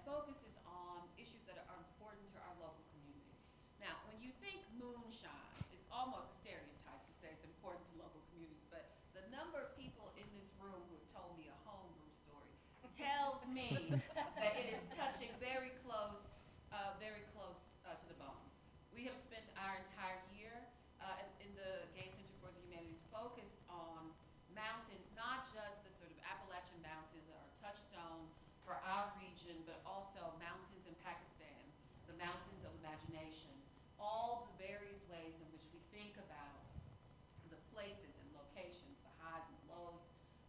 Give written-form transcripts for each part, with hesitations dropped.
that focuses on issues that are important to our local community. Now, when you think moonshine, it's almost a stereotype to say it's important to local communities, but the number of people in this room who have told me a homebrew story tells me that it is touching very close to the bone. We have spent our entire year in the Gaines Center for the Humanities focused on mountains, not just the sort of Appalachian Mountains that are a touchstone for our region, but also mountains in Pakistan, the mountains of imagination, all the various ways in which we think about the places and locations, the highs and lows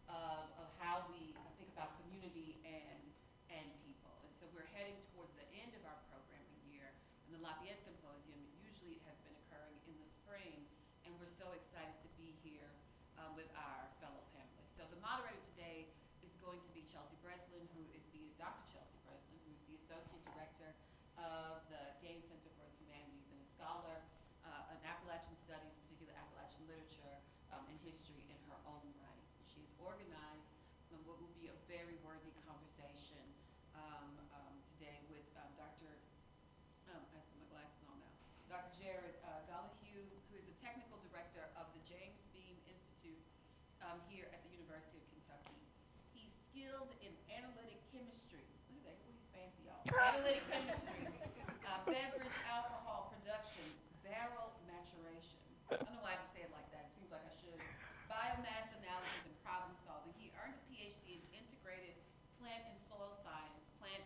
of how we think about community and people. And so we're heading towards the end of our programming year, and the Lafayette Symposium usually has been occurring in the spring, and we're so excited to be here with our fellow panelists. So the moderator today is going to be Chelsea Brislin, who is Dr. Chelsea Brislin, who is the Associate Director of the Gaines Center for the Humanities and a scholar in Appalachian Studies, particularly Appalachian literature and history in her own right. She has organized what will be a very worthy conversation today with Dr. I put my glasses on now. Dr. Jarrad Gollihue, who is the Technical Director of the James Beam Institute here at the University of Kentucky. He's skilled in analytic chemistry. Look at that, he's fancy, y'all. Analytic chemistry, beverage alcohol production, barrel maturation. I don't know why I have to say it like that. It seems like I should. Biomass analysis and problem solving. He earned a PhD in integrated plant and soil science, plant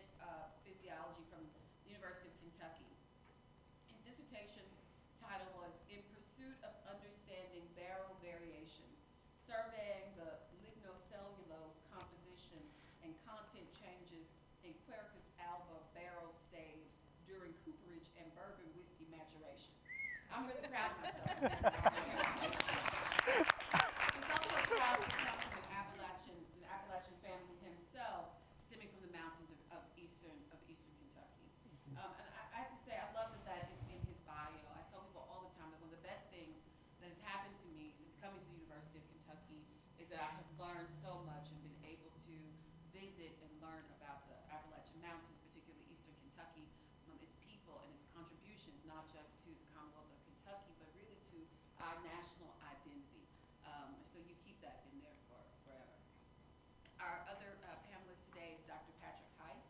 physiology from the University of Kentucky. His dissertation title was In Pursuit of Understanding Barrel Variation, surveying the lignocellulose composition and content changes in Clericus alba barrel staves during cooperage and bourbon whiskey maturation. I'm really proud of myself. He's also proud to come from an Appalachian family himself, stemming from the mountains of eastern Kentucky. And I have to say, I love that is in his bio. I tell people all the time that one of the best things that has happened to me since coming to the University of Kentucky is that I have learned so much and been able to visit and learn about the Appalachian Mountains, particularly eastern Kentucky, its people and its contributions, not just to the Commonwealth of Kentucky, but really to our national identity. So you keep that in there forever. Our other panelist today is Dr. Patrick Heist,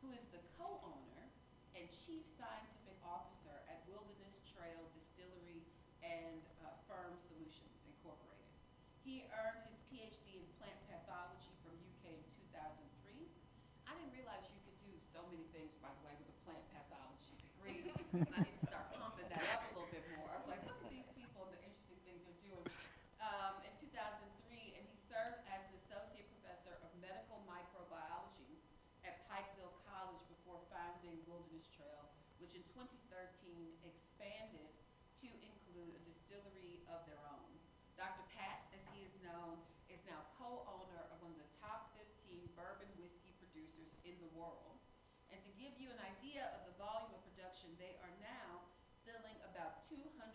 who is the co-owner and chief scientific officer at Wilderness Trail Distillery and Firm Solutions Incorporated. He earned his PhD in plant pathology from UK in 2003. I didn't realize you could do so many things, by the way, with a plant pathology degree. I need to start pumping that up a little bit more. I was like, look at these people and the interesting things they're doing. In 2003, and he served as an associate professor of medical microbiology at Pikeville College before founding Wilderness Trail, which in 2013 expanded to include a distillery of their own. Dr. Pat, as he is known, is now co-owner of one of the top 15 bourbon whiskey producers in the world. And to give you an idea of the volume of production, they are now filling about 215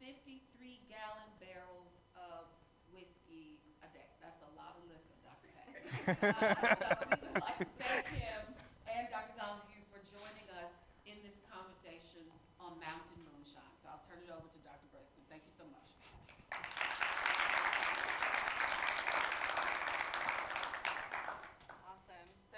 53-gallon barrels of whiskey a day. That's a lot of liquor, Dr. Pat. So we would like to thank him and Dr. Gollihue for joining us in this conversation on Mountain Moonshine. So I'll turn it over to Dr. Brislin. Thank you so much. Awesome. So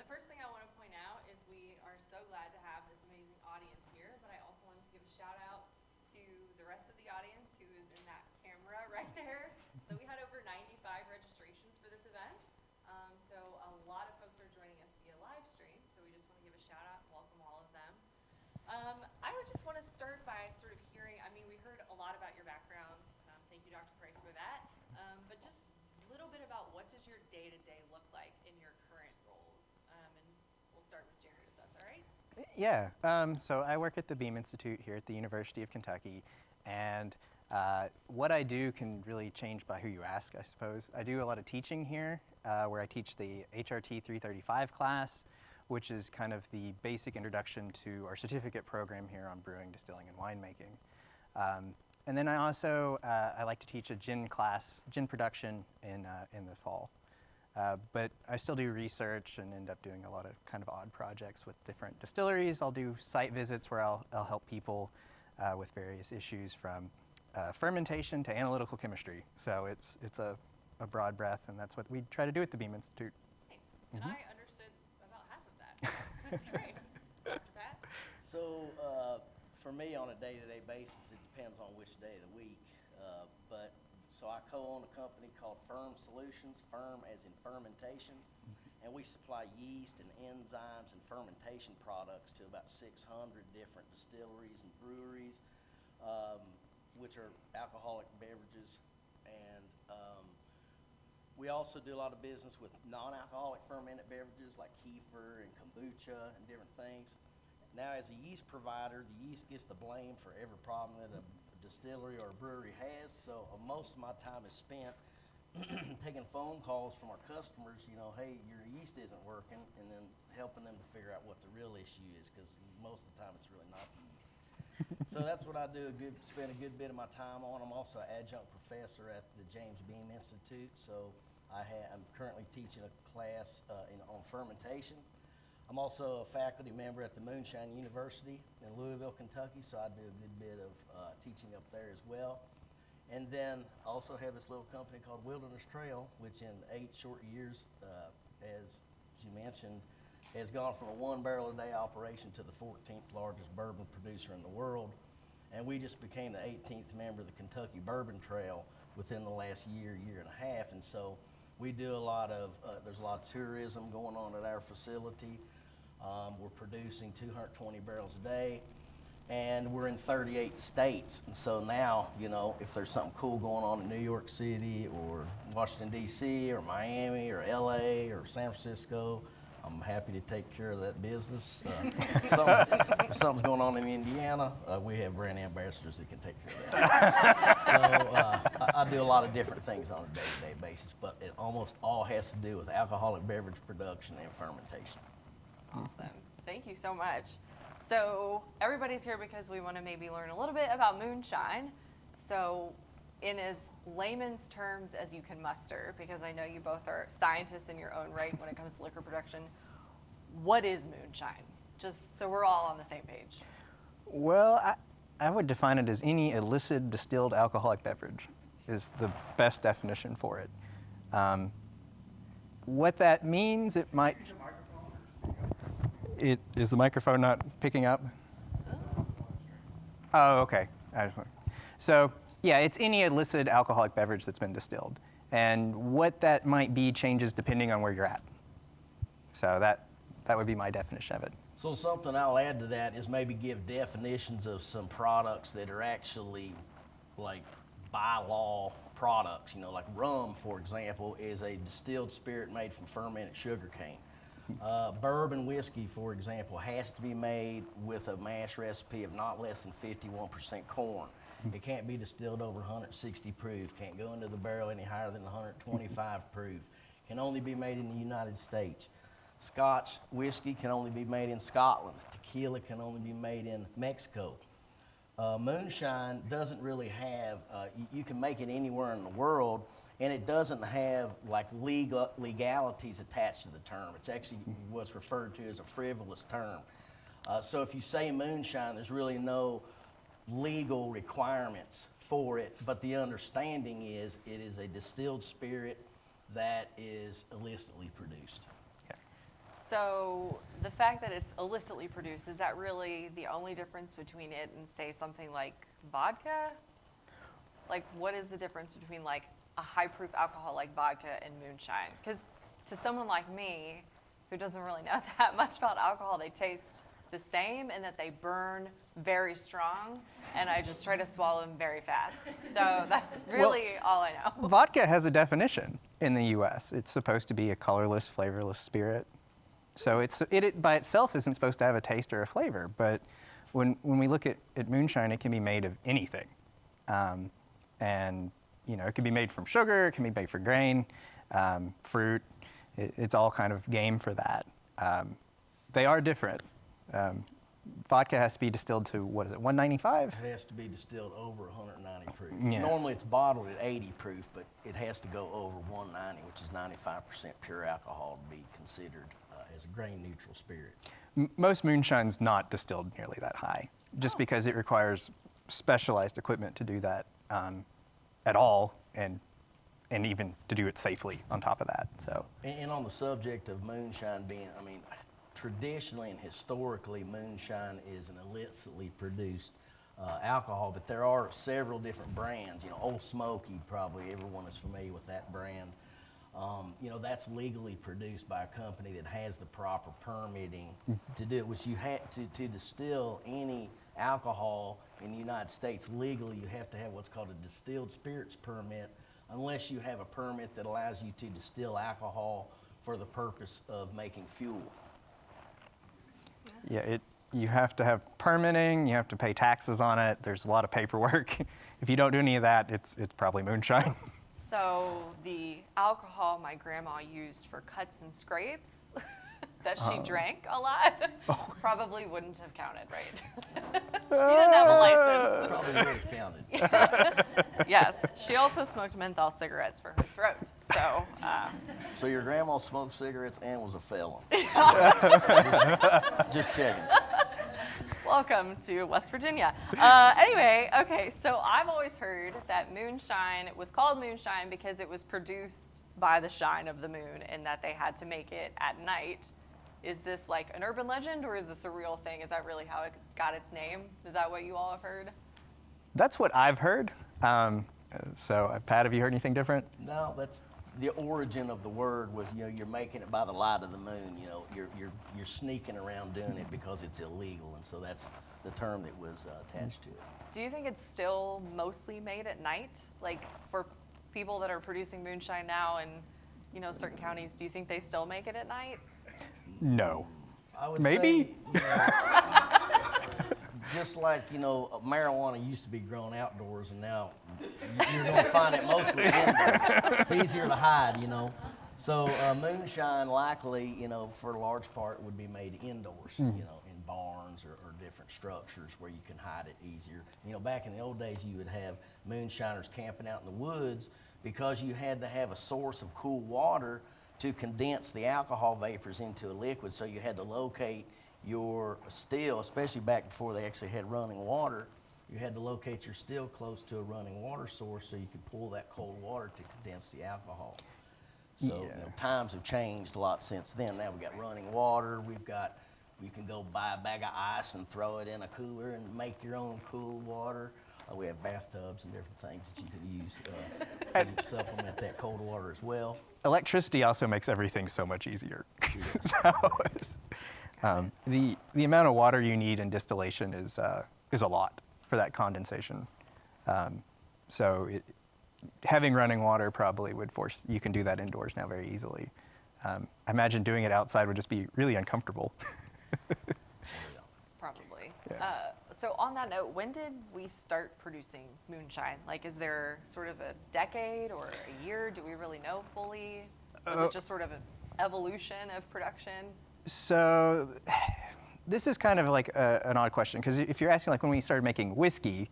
the first thing I want to point out is we are so glad to have this amazing audience here, but I also wanted to give a shout out to the rest of the audience who is in that camera right there. So we had over 95 registrations for this event. So a lot of folks are joining us via live stream. So we just want to give a shout out and welcome all of them. I would just want to start by sort of hearing, I mean, we heard a lot about your background. Thank you, Dr. Price, for that. But just a little bit about what does your day-to-day look like in your current roles? And we'll start with Jarrad, if that's all right. Yeah, so I work at the Beam Institute here at the University of Kentucky, and what I do can really change by who you ask, I suppose. I do a lot of teaching here, where I teach the HRT 335 class, which is kind of the basic introduction to our certificate program here on brewing, distilling, and winemaking. And then I also I like to teach a gin class, gin production in the fall. But I still do research and end up doing a lot of kind of odd projects with different distilleries. I'll do site visits where I'll help people with various issues from fermentation to analytical chemistry. So it's a broad breadth, and that's what we try to do at the Beam Institute. Thanks. And I understood about half of that. That's great. Dr. Pat? So for me, on a day-to-day basis, it depends on which day of the week. So I co-own a company called Firm Solutions, firm as in fermentation, and we supply yeast and enzymes and fermentation products to about 600 different distilleries and breweries, which are alcoholic beverages. And we also do a lot of business with non-alcoholic fermented beverages like kefir and kombucha and different things. Now, as a yeast provider, the yeast gets the blame for every problem that a distillery or a brewery has. So most of my time is spent taking phone calls from our customers, hey, your yeast isn't working, and then helping them to figure out what the real issue is, because most of the time it's really not the yeast. So that's what I do, spend a good bit of my time on. I'm also an adjunct professor at the James Beam Institute, so I'm currently teaching a class on fermentation. I'm also a faculty member at the Moonshine University in Louisville, Kentucky, so I do a good bit of teaching up there as well. And then I also have this little company called Wilderness Trail, which in 8 short years, as you mentioned, has gone from a 1 barrel a day operation to the 14th largest bourbon producer in the world. And we just became the 18th member of the Kentucky Bourbon Trail within the last year and a half. And so we do there's a lot of tourism going on at our facility. We're producing 220 barrels a day, and we're in 38 states. And so now, if there's something cool going on in New York City or Washington, D.C. or Miami or L.A. or San Francisco, I'm happy to take care of that business. If something's going on in Indiana, we have brand ambassadors that can take care of that. So I do a lot of different things on a day-to-day basis, but it almost all has to do with alcoholic beverage production and fermentation. Awesome. Thank you so much. So everybody's here because we want to maybe learn a little bit about moonshine. So in as layman's terms as you can muster, because I know you both are scientists in your own right when it comes to liquor production, what is moonshine? Just so we're all on the same page. Well, I would define it as any illicit distilled alcoholic beverage is the best definition for it. What that means, it might... Is the microphone not picking up? Oh, okay. So, yeah, it's any illicit alcoholic beverage that's been distilled. And what that might be changes depending on where you're at. So that would be my definition of it. So something I'll add to that is maybe give definitions of some products that are actually like by law products. Like rum, for example, is a distilled spirit made from fermented sugarcane. Bourbon whiskey, for example, has to be made with a mash recipe of not less than 51% corn. It can't be distilled over 160 proof, can't go into the barrel any higher than 125 proof, can only be made in the United States. Scotch whiskey can only be made in Scotland. Tequila can only be made in Mexico. Moonshine doesn't really have, you can make it anywhere in the world, and it doesn't have like legalities attached to the term. It's actually what's referred to as a frivolous term. So if you say moonshine, there's really no legal requirements for it, but the understanding is it is a distilled spirit that is illicitly produced. So the fact that it's illicitly produced, is that really the only difference between it and, say, something like vodka? Like, what is the difference between like a high proof alcohol like vodka and moonshine? Because to someone like me who doesn't really know that much about alcohol, they taste the same and that they burn very strong, and I just try to swallow them very fast. So that's really all I know. Vodka has a definition in the U.S. It's supposed to be a colorless, flavorless spirit. So it by itself isn't supposed to have a taste or a flavor, but when we look at moonshine, it can be made of anything. And it can be made from sugar, it can be made from grain, fruit. It's all kind of game for that. They are different. vodka has to be distilled to, what is it, 195? It has to be distilled over 190 proof. Yeah. Normally it's bottled at 80 proof, but it has to go over 190, which is 95% pure alcohol to be considered as a grain neutral spirit. Most moonshine's not distilled nearly that high, just because it requires specialized equipment to do that at all, and even to do it safely on top of that. So. And on the subject of moonshine being, I mean, traditionally and historically, moonshine is an illicitly produced alcohol, but there are several different brands. You know, Old Smoky, probably everyone is familiar with that brand. You know, that's legally produced by a company that has the proper permitting to do it, which you have to distill any alcohol in the United States legally. You have to have what's called a distilled spirits permit, unless you have a permit that allows you to distill alcohol for the purpose of making fuel. Yeah, you have to have permitting, you have to pay taxes on it, there's a lot of paperwork. If you don't do any of that, it's probably moonshine. So the alcohol my grandma used for cuts and scrapes that she drank a lot probably wouldn't have counted, right? She didn't have a license. Probably would have counted. Yes, she also smoked menthol cigarettes for her throat. So So your grandma smoked cigarettes and was a felon. just checking. welcome to West Virginia. Anyway, okay, so I've always heard that moonshine was called moonshine because it was produced by the shine of the moon and that they had to make it at night. Is this like an urban legend, or is this a real thing? Is that really how it got its name? Is that what you all have heard? That's what I've heard. So, Pat, have you heard anything different? No, that's the origin of the word was, you know, you're making it by the light of the moon. You know, you're sneaking around doing it because it's illegal, and so that's the term that was attached to it. Do you think it's still mostly made at night? Like for people that are producing moonshine now in, you know, certain counties, do you think they still make it at night? No. I would Maybe? say, just like, you know, marijuana used to be grown outdoors, and now you're going to find it mostly indoors. It's easier to hide, you know. So moonshine likely, you know, for a large part would be made indoors, you know, in barns or different structures where you can hide it easier. You know, back in the old days, you would have moonshiners camping out in the woods because you had to have a source of cool water to condense the alcohol vapors into a liquid. So you had to locate your still, especially back before they actually had running water, you had to locate your still close to a running water source so you could pull that cold water to condense the alcohol. So you know, times have changed a lot since then. Now we've got running water, you can go buy a bag of ice and throw it in a cooler and make your own cool water. We have bathtubs and different things that you can use to supplement that cold water as well. Electricity also makes everything so much easier. So, the amount of water you need in distillation is a lot for that condensation. So having running water probably would force, you can do that indoors now very easily. I imagine doing it outside would just be really uncomfortable. Probably. Yeah. So on that note, when did we start producing moonshine? Like, is there sort of a decade or a year? Do we really know fully? Was it just sort of an evolution of production? So this is kind of like an odd question, because if you're asking like when we started making whiskey,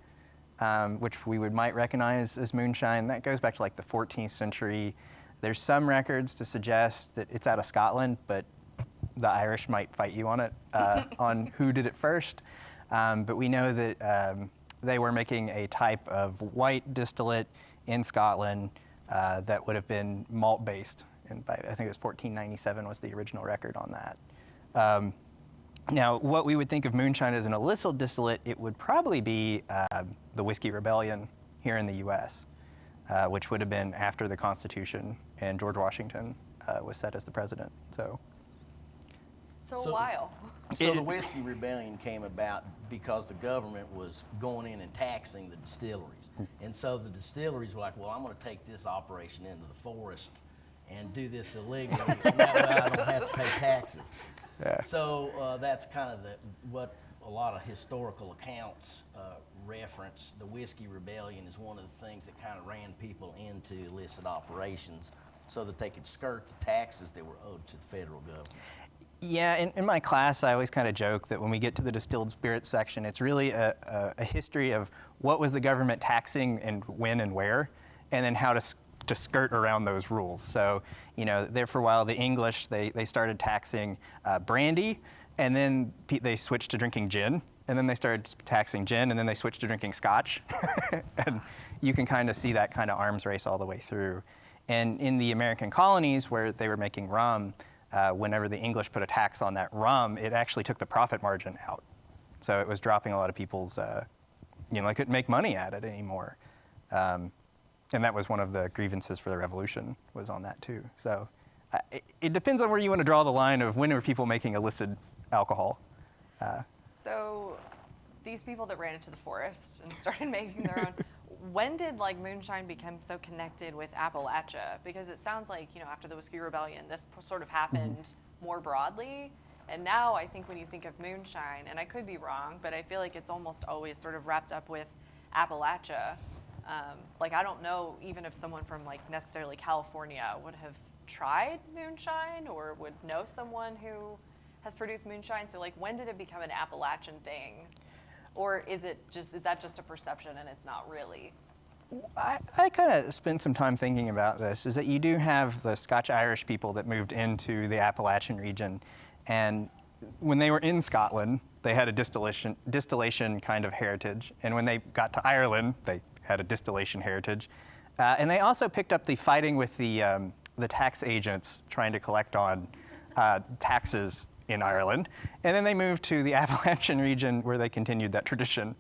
which we might recognize as moonshine, that goes back to like the 14th century. There's some records to suggest that it's out of Scotland, but the Irish might fight you on it, on who did it first. But we know that they were making a type of white distillate in Scotland that would have been malt-based. And I think it was 1497 was the original record on that. Now, what we would think of moonshine as an illicit distillate, it would probably be the Whiskey Rebellion here in the U.S., which would have been after the Constitution and George Washington was set as the president. So a while. So the Whiskey Rebellion came about because the government was going in and taxing the distilleries. And so the distilleries were like, well, I'm going to take this operation into the forest and do this illegally, and that way I don't have to pay taxes. Yeah. So that's kind of what a lot of historical accounts reference. The Whiskey Rebellion is one of the things that kind of ran people into illicit operations so that they could skirt the taxes that were owed to the federal government. Yeah, in my class, I always kind of joke that when we get to the distilled spirits section, it's really a history of what was the government taxing and when and where, and then how to skirt around those rules. So, there for a while, the English, they started taxing brandy, and then they switched to drinking gin, and then they started taxing gin, and then they switched to drinking scotch. And you can kind of see that kind of arms race all the way through. And in the American colonies where they were making rum, whenever the English put a tax on that rum, it actually took the profit margin out. So it was dropping a lot of people's, they couldn't make money at it anymore. And that was one of the grievances for the revolution, was on that too. So it depends on where you want to draw the line of when are people making illicit alcohol. So these people that ran into the forest and started making their own, when did moonshine become so connected with Appalachia? Because it sounds like, after the Whiskey Rebellion, this sort of happened more broadly. And now I think when you think of moonshine, and I could be wrong, but I feel like it's almost always sort of wrapped up with Appalachia. I don't know even if someone from necessarily California would have tried moonshine or would know someone who has produced moonshine. So when did it become an Appalachian thing? Or is that just a perception and it's not really? I kind of spent some time thinking about this, is that you do have the Scotch-Irish people that moved into the Appalachian region. And when they were in Scotland, they had a distillation kind of heritage. And when they got to Ireland, they had a distillation heritage. And they also picked up the fighting with the tax agents trying to collect on taxes in Ireland. And then they moved to the Appalachian region where they continued that tradition.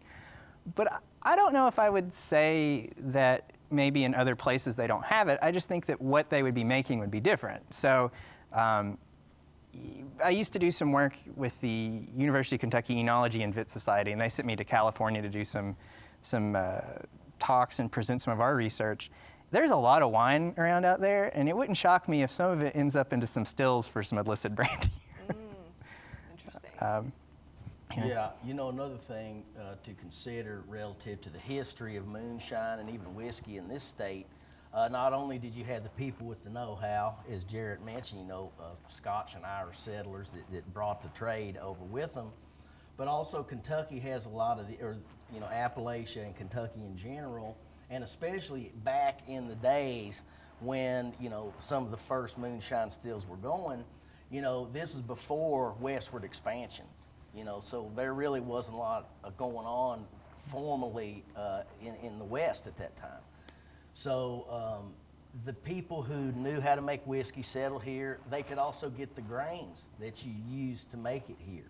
But I don't know if I would say that maybe in other places they don't have it. I just think that what they would be making would be different. So I used to do some work with the University of Kentucky Enology and Vit Society, and they sent me to California to do some talks and present some of our research. There's a lot of wine around out there, and it wouldn't shock me if some of it ends up into some stills for some illicit brandy. Interesting. Yeah, another thing to consider relative to the history of moonshine and even whiskey in this state, not only did you have the people with the know-how, as Jarrad mentioned, Scotch and Irish settlers that brought the trade over with them, but also Kentucky has a lot of Appalachia and Kentucky in general, and especially back in the days when, some of the first moonshine stills were going, this is before westward expansion. So there really wasn't a lot going on formally in the West at that time. So the people who knew how to make whiskey settled here. They could also get the grains that you use to make it here.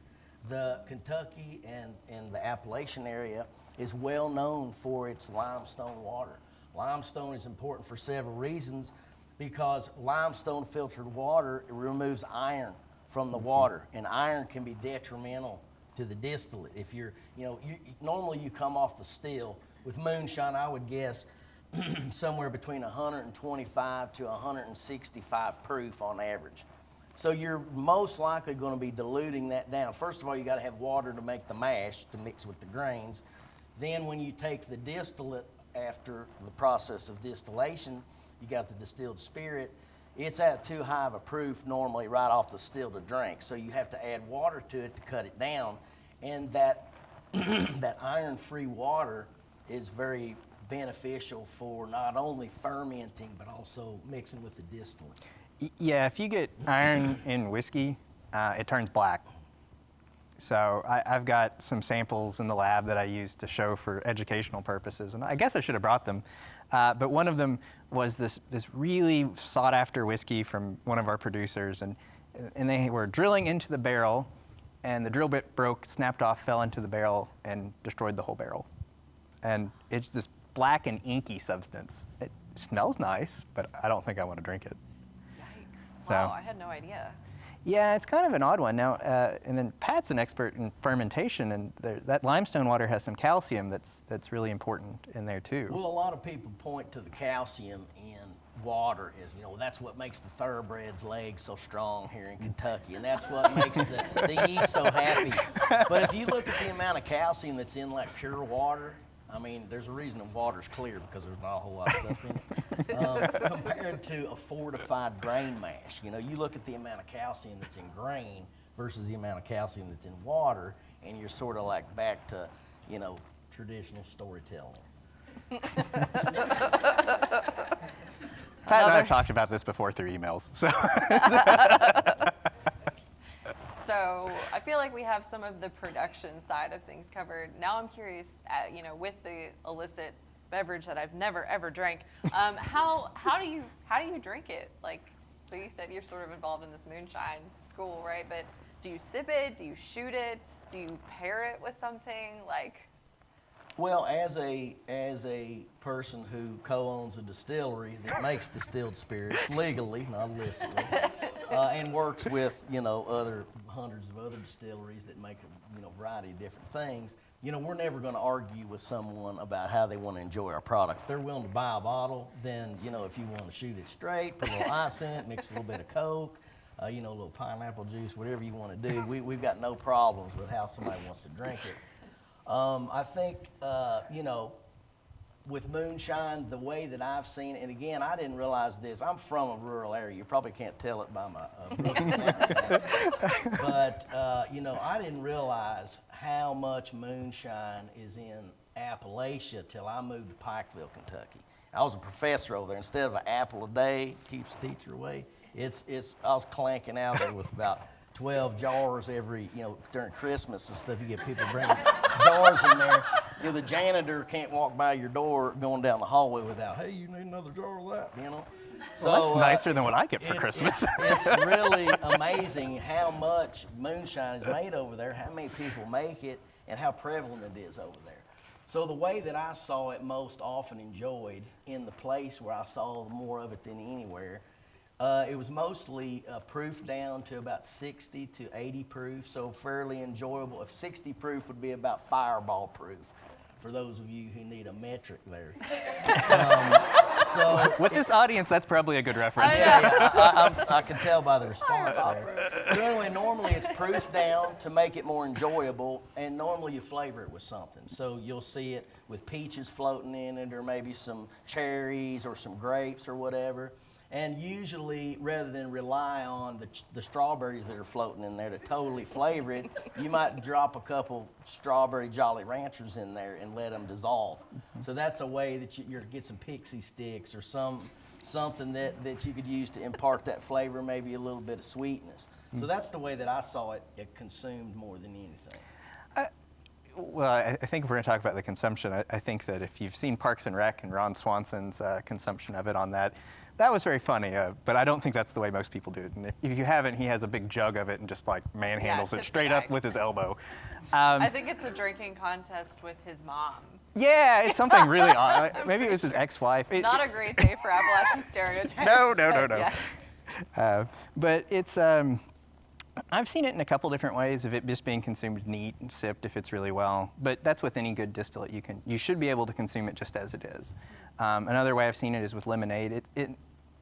The Kentucky and the Appalachian area is well known for its limestone water. Limestone is important for several reasons, because limestone filtered water removes iron from the water, and iron can be detrimental to the distillate. If normally you come off the still with moonshine, I would guess somewhere between 125 to 165 proof on average. So you're most likely going to be diluting that down. First of all, you got to have water to make the mash to mix with the grains. Then when you take the distillate after the process of distillation, you got the distilled spirit. It's at too high of a proof normally right off the still to drink. So you have to add water to it to cut it down. And that that iron-free water is very beneficial for not only fermenting but also mixing with the distillate. Yeah, if you get iron in whiskey, it turns black. So I've got some samples in the lab that I use to show for educational purposes, and I guess I should have brought them. But one of them was this really sought-after whiskey from one of our producers, and they were drilling into the barrel, and the drill bit broke, snapped off, fell into the barrel, and destroyed the whole barrel. And it's this black and inky substance. It smells nice, but I don't think I want to drink it. Yikes. So, wow, I had no idea. Yeah, it's kind of an odd one. Now, and then Pat's an expert in fermentation, and that limestone water has some calcium that's really important in there too. Well, a lot of people point to the calcium in water as, that's what makes the thoroughbred's legs so strong here in Kentucky, and that's what makes the yeast so happy. But if you look at the amount of calcium that's in pure water, I mean, there's a reason the water's clear, because there's not a whole lot of stuff in it. Compared to a fortified grain mash, you look at the amount of calcium that's in grain versus the amount of calcium that's in water, and you're sort of like back to, you know, traditional storytelling. Pat and I have talked about this before through emails. So So I feel like we have some of the production side of things covered. Now I'm curious, you know, with the illicit beverage that I've never ever drank, how do you drink it? Like, so you said you're sort of involved in this moonshine school, right? But do you sip it? Do you shoot it? Do you pair it with something? Like, Well, as a person who co-owns a distillery that makes distilled spirits legally, not illicitly, and works with, you know, hundreds of other distilleries that make a, you know, variety of different things, you know, we're never going to argue with someone about how they want to enjoy our product. If they're willing to buy a bottle, then, you know, if you want to shoot it straight, put a little ice in it, mix a little bit of Coke, you know, a little pineapple juice, whatever you want to do, we've got no problems with how somebody wants to drink it. I think, you know, with moonshine, the way that I've seen it, and again, I didn't realize this. I'm from a rural area. You probably can't tell it by my Brooklyn accent. But, you know, I didn't realize how much moonshine is in Appalachia till I moved to Pikeville, Kentucky. I was a professor over there. Instead of an apple a day, keeps the teacher away, I was clanking out there with about 12 jars every, you know, during Christmas and stuff. You get people bringing jars in there. You know, the janitor can't walk by your door going down the hallway without, hey, you need another jar of that, you know? well, that's nicer than what I get for Christmas. It's really amazing how much moonshine is made over there, how many people make it, and how prevalent it is over there. So the way that I saw it most often enjoyed in the place where I saw more of it than anywhere, it was mostly proof down to about 60 to 80 proof, so fairly enjoyable. If 60 proof would be about fireball proof, for those of you who need a metric there. So With this audience, that's probably a good reference. I can tell by the response there. So anyway, normally it's proof down to make it more enjoyable, and normally you flavor it with something. So you'll see it with peaches floating in it, or maybe some cherries or some grapes or whatever. And usually, rather than rely on the strawberries that are floating in there to totally flavor it, you might drop a couple strawberry Jolly Ranchers in there and let them dissolve. So that's a way that you get some pixie sticks or something that you could use to impart that flavor, maybe a little bit of sweetness. So that's the way that I saw it consumed more than anything. Well, I think if we're going to talk about the consumption, I think that if you've seen Parks and Rec and Ron Swanson's consumption of it on that was very funny, but I don't think that's the way most people do it. And if you haven't, he has a big jug of it and just like manhandles it straight up with his elbow. I think it's a drinking contest with his mom. Yeah, it's something really odd. Maybe it was his ex-wife. Not a great day for Appalachian stereotypes. No. Yeah. But it's, I've seen it in a couple different ways of it just being consumed neat and sipped if it's really well. But that's with any good distillate. You should be able to consume it just as it is. Another way I've seen it is with lemonade.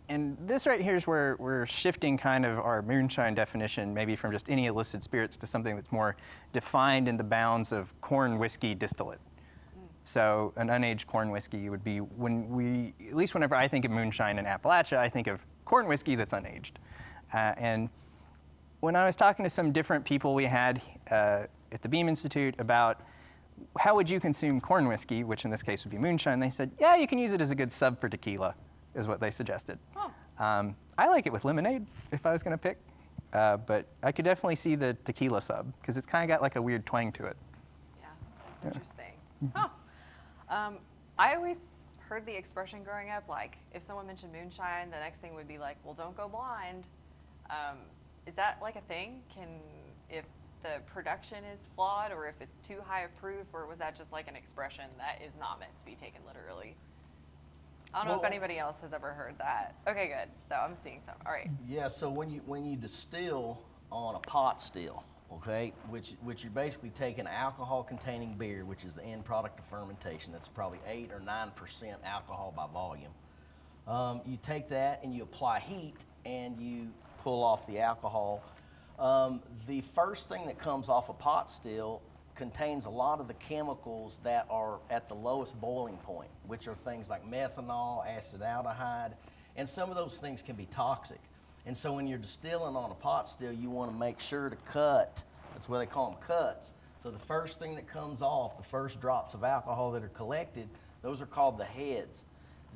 And this right here is where we're shifting kind of our moonshine definition, maybe from just any illicit spirits to something that's more defined in the bounds of corn whiskey distillate. So an unaged corn whiskey would be at least whenever I think of moonshine in Appalachia, I think of corn whiskey that's unaged. And when I was talking to some different people we had at the Beam Institute about how would you consume corn whiskey, which in this case would be moonshine, they said, yeah, you can use it as a good sub for tequila, is what they suggested. Oh. I like it with lemonade if I was going to pick, but I could definitely see the tequila sub because it's kind of got like a weird twang to it. Yeah, that's interesting. Huh. I always heard the expression growing up, like if someone mentioned moonshine, the next thing would be like, well, don't go blind. Is that like a thing? If the production is flawed or if it's too high of proof, or was that just like an expression that is not meant to be taken literally? I don't know if anybody else has ever heard that. Okay, good. So I'm seeing some. All right. Yeah, so when you distill on a pot still, okay, which you're basically taking alcohol-containing beer, which is the end product of fermentation. That's probably 8 or 9% alcohol by volume. You take that and you apply heat and you pull off the alcohol. The first thing that comes off a pot still contains a lot of the chemicals that are at the lowest boiling point, which are things like methanol, acetaldehyde, and some of those things can be toxic. And so when you're distilling on a pot still, you want to make sure to cut. That's what they call them, cuts. So the first thing that comes off, the first drops of alcohol that are collected, those are called the heads.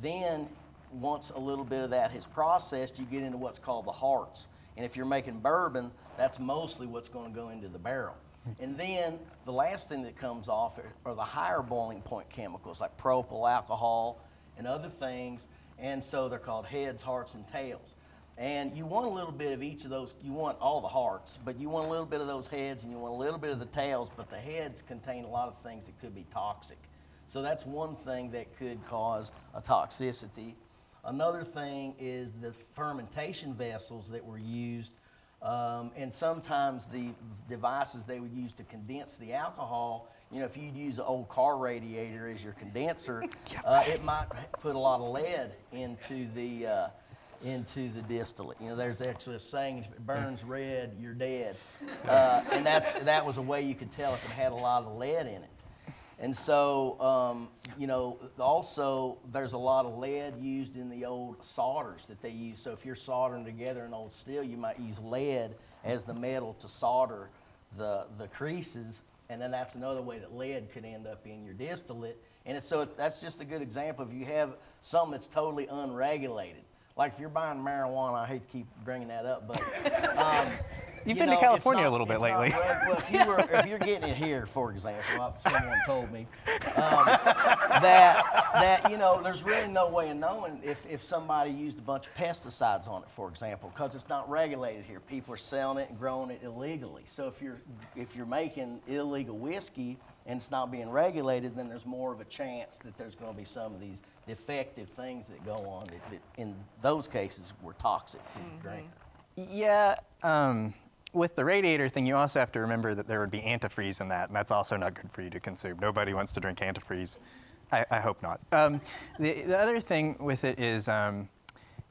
Then once a little bit of that has processed, you get into what's called the hearts. And if you're making bourbon, that's mostly what's going to go into the barrel. And then the last thing that comes off are the higher boiling point chemicals like propyl alcohol and other things. And so they're called heads, hearts, and tails. And you want a little bit of each of those. You want all the hearts, but you want a little bit of those heads and you want a little bit of the tails, but the heads contain a lot of things that could be toxic. So that's one thing that could cause a toxicity. Another thing is the fermentation vessels that were used, and sometimes the devices they would use to condense the alcohol. You know, if you'd use an old car radiator as your condenser, it might put a lot of lead into the distillate. You know, there's actually a saying, if it burns red, you're dead. And that was a way you could tell if it had a lot of lead in it. And so, you know, also there's a lot of lead used in the old solders that they use. So if you're soldering together an old steel, you might use lead as the metal to solder the creases. And then that's another way that lead could end up in your distillate. And that's just a good example. If you have something that's totally unregulated, like if you're buying marijuana, I hate to keep bringing that up, but You've been to California a little bit lately. Well, if you're getting it here, for example, someone told me that you know, there's really no way of knowing if somebody used a bunch of pesticides on it, for example, because it's not regulated here. People are selling it and growing it illegally. So if you're making illegal whiskey and it's not being regulated, then there's more of a chance that there's going to be some of these defective things that go on that in those cases were toxic to the drinker. Yeah. With the radiator thing, you also have to remember that there would be antifreeze in that, and that's also not good for you to consume. Nobody wants to drink antifreeze. I hope not. The other thing with it is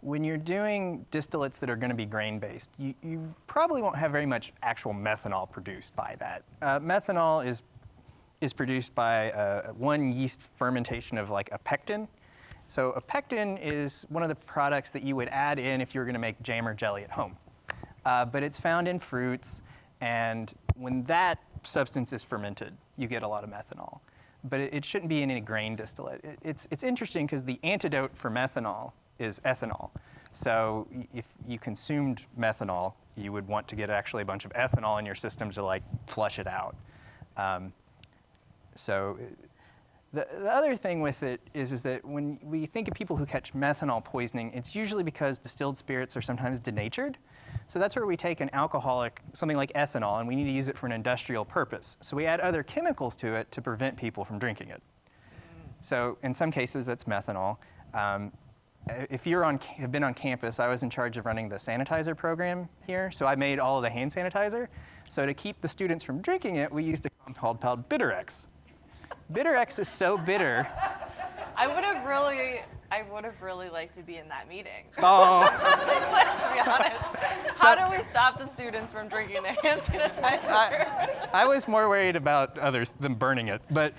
when you're doing distillates that are going to be grain-based, you probably won't have very much actual methanol produced by that. Methanol is produced by one yeast fermentation of like a pectin. So a pectin is one of the products that you would add in if you were going to make jam or jelly at home. But it's found in fruits, and when that substance is fermented, you get a lot of methanol. But it shouldn't be in any grain distillate. It's interesting because the antidote for methanol is ethanol. So if you consumed methanol, you would want to get actually a bunch of ethanol in your system to like flush it out. The other thing with it is that when we think of people who catch methanol poisoning, it's usually because distilled spirits are sometimes denatured. So that's where we take an alcoholic, something like ethanol, and we need to use it for an industrial purpose. So we add other chemicals to it to prevent people from drinking it. So in some cases, that's methanol. If you have been on campus, I was in charge of running the sanitizer program here. So I made all of the hand sanitizer. So to keep the students from drinking it, we used a compound called Bitter-X. Bitter-X is so bitter. I would have really liked to be in that meeting. Oh. To be honest. How do we stop the students from drinking the hand sanitizer? I was more worried about others than burning it. But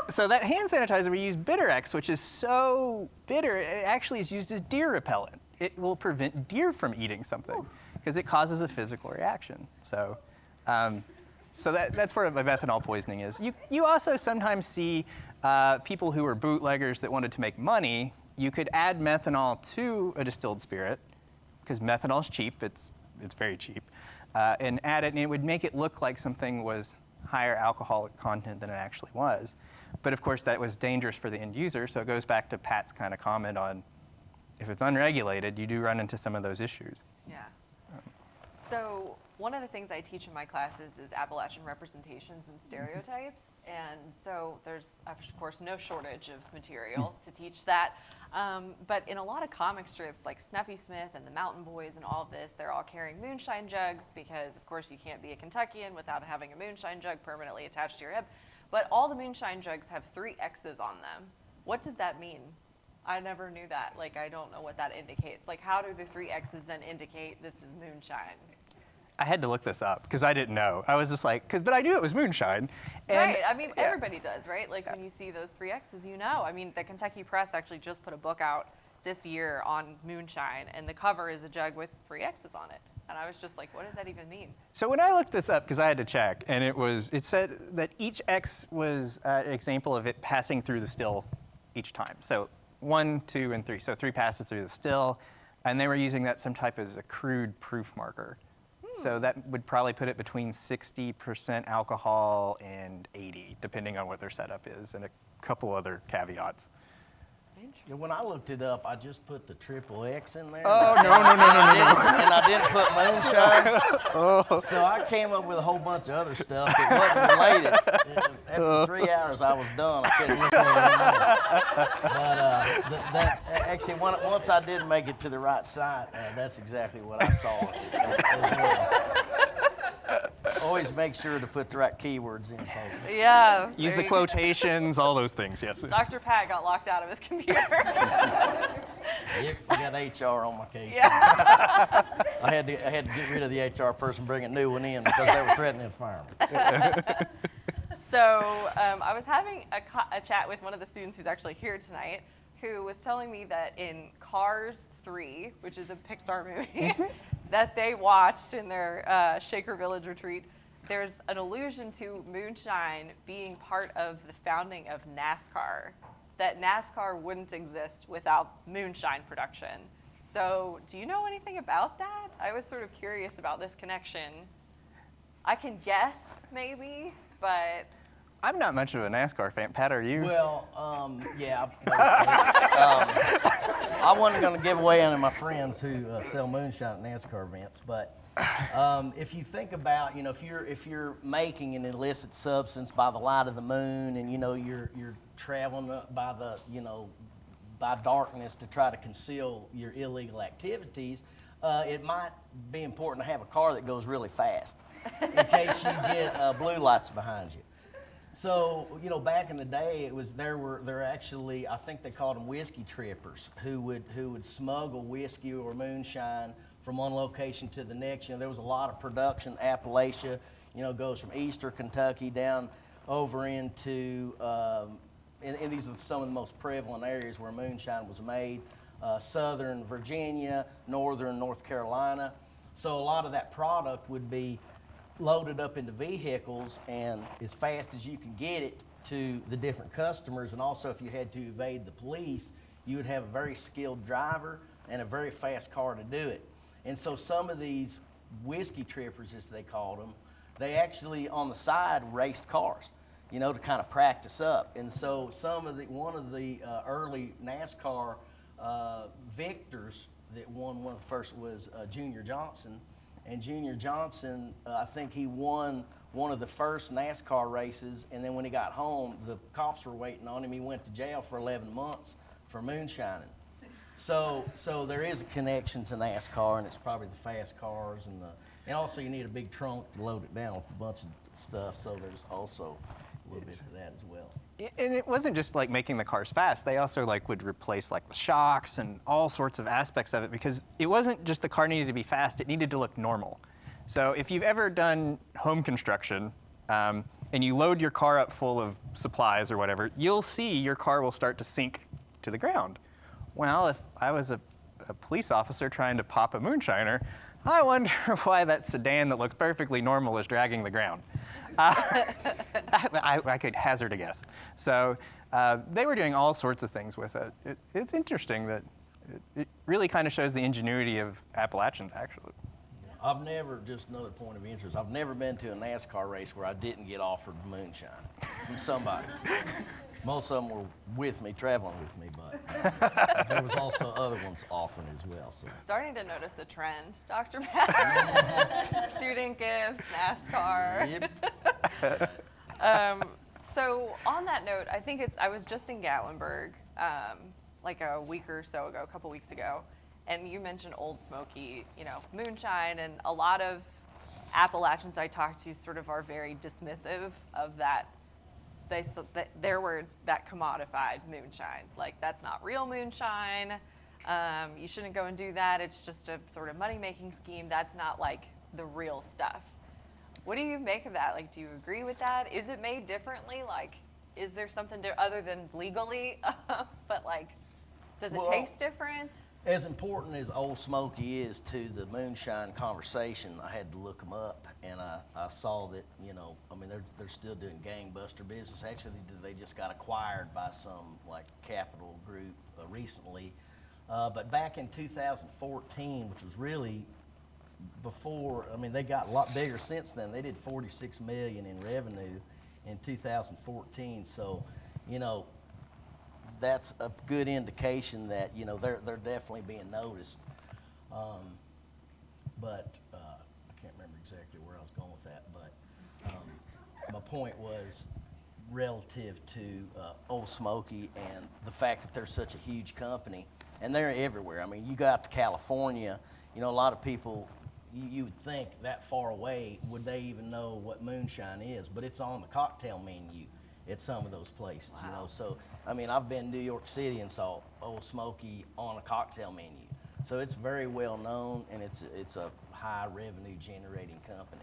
so that hand sanitizer, we use Bitter-X, which is so bitter, it actually is used as deer repellent. It will prevent deer from eating something because it causes a physical reaction. So that's where my methanol poisoning is. You also sometimes see people who are bootleggers that wanted to make money. You could add methanol to a distilled spirit because methanol is cheap. It's very cheap, and add it, and it would make it look like something was higher alcoholic content than it actually was. But of course, that was dangerous for the end user. So it goes back to Pat's kind of comment on if it's unregulated, you do run into some of those issues. Yeah. So one of the things I teach in my classes is Appalachian representations and stereotypes. And so there's, of course, no shortage of material to teach that. But in a lot of comic strips like Snuffy Smith and the Mountain Boys and all of this, they're all carrying moonshine jugs because, of course, you can't be a Kentuckian without having a moonshine jug permanently attached to your hip. But all the moonshine jugs have 3 X's on them. What does that mean? I never knew that. Like, I don't know what that indicates. Like, how do the 3 X's then indicate this is moonshine? I had to look this up because I didn't know. I was just like, but I knew it was moonshine. And, right. I mean, everybody does, right? Like when you see those 3 X's, you know. I mean, the Kentucky Press actually just put a book out this year on Moonshine, and the cover is a jug with 3 X's on it. And I was just like, what does that even mean? So when I looked this up, because I had to check, and it said that each X was an example of it passing through the still each time. So 1, 2, and 3. So 3 passes through the still, and they were using that some type as a crude proof marker. So that would probably put it between 60% alcohol and 80, depending on what their setup is, and a couple other caveats. Yeah, when I looked it up, I just put the triple X in there. Oh, no. And I didn't put Moonshine. So I came up with a whole bunch of other stuff that wasn't related. After 3 hours, I was done. I couldn't look at it anymore. But actually, once I did make it to the right site, that's exactly what I saw. As well. Always make sure to put the right keywords in, folks. Yeah. Use the quotations, all those things, yes. Dr. Pat got locked out of his computer. Yep, we got HR on my case. Yeah. I had to get rid of the HR person, bring a new one in because they were threatening to fire me. So I was having a chat with one of the students who's actually here tonight, who was telling me that in Cars 3, which is a Pixar movie, that they watched in their Shaker Village retreat, there's an allusion to Moonshine being part of the founding of NASCAR, that NASCAR wouldn't exist without Moonshine production. So do you know anything about that? I was sort of curious about this connection. I can guess, maybe, but... I'm not much of a NASCAR fan. Pat, are you? Well, yeah. I wasn't going to give away any of my friends who sell moonshine at NASCAR events, but if you think about, if you're making an illicit substance by the light of the moon, and you're traveling by the by darkness to try to conceal your illegal activities, it might be important to have a car that goes really fast in case you get blue lights behind you. So, back in the day, there were actually, I think they called them whiskey trippers, who would smuggle whiskey or moonshine from one location to the next. There was a lot of production. Appalachia, goes from Eastern Kentucky down over into, and these are some of the most prevalent areas where moonshine was made. Southern Virginia, northern North Carolina. So a lot of that product would be loaded up into vehicles and as fast as you can get it to the different customers. And also, if you had to evade the police, you would have a very skilled driver and a very fast car to do it. And so some of these whiskey trippers, as they called them, they actually on the side raced cars, to kind of practice up. And so one of the early NASCAR victors that won one of the first was Junior Johnson. And Junior Johnson, I think he won one of the first NASCAR races, and then when he got home, the cops were waiting on him. He went to jail for 11 months for moonshining. So there is a connection to NASCAR, and it's probably the fast cars, and also you need a big trunk to load it down with a bunch of stuff, so there's also a little bit of that as well. And it wasn't just like making the cars fast. They also would replace the shocks and all sorts of aspects of it, because it wasn't just the car needed to be fast, it needed to look normal. So if you've ever done home construction and you load your car up full of supplies or whatever, you'll see your car will start to sink to the ground. Well, if I was a police officer trying to pop a moonshiner, I wonder why that sedan that looks perfectly normal is dragging the ground. I could hazard a guess. So they were doing all sorts of things with it. It's interesting that it really kind of shows the ingenuity of Appalachians, actually. I've never, just another point of interest, I've never been to a NASCAR race where I didn't get offered moonshine from somebody. Most of them were with me, traveling with me, but there was also other ones offering as well. So. Starting to notice a trend, Dr. Pat. Student gifts, NASCAR. Yep. So on that note, I was just in Gatlinburg like a week or so ago, a couple weeks ago, and you mentioned Old Smoky, moonshine, and a lot of Appalachians I talk to sort of are very dismissive of that. Their words, that commodified moonshine. Like, that's not real moonshine. You shouldn't go and do that. It's just a sort of money-making scheme. That's not the real stuff. What do you make of that? Do you agree with that? Is it made differently? Is there something other than legally? But Does it Well, taste different? As important as Old Smoky is to the Moonshine conversation, I had to look them up, and I saw that, you know, I mean, they're still doing gangbuster business. Actually, they just got acquired by some, like, capital group recently. But back in 2014, which was really before, I mean, they got a lot bigger since then. They did $46 million in revenue in 2014. So, you know, that's a good indication that, you know, they're definitely being noticed. But I can't remember exactly where I was going with that. But my point was relative to Old Smoky and the fact that they're such a huge company, and they're everywhere. I mean, you go out to California, you know, a lot of people, you would think that far away, would they even know what moonshine is? But it's on the cocktail menu at some of those places, you know. So, I mean, I've been to New York City and saw Old Smoky on a cocktail menu. So it's very well known, and it's a high revenue generating company.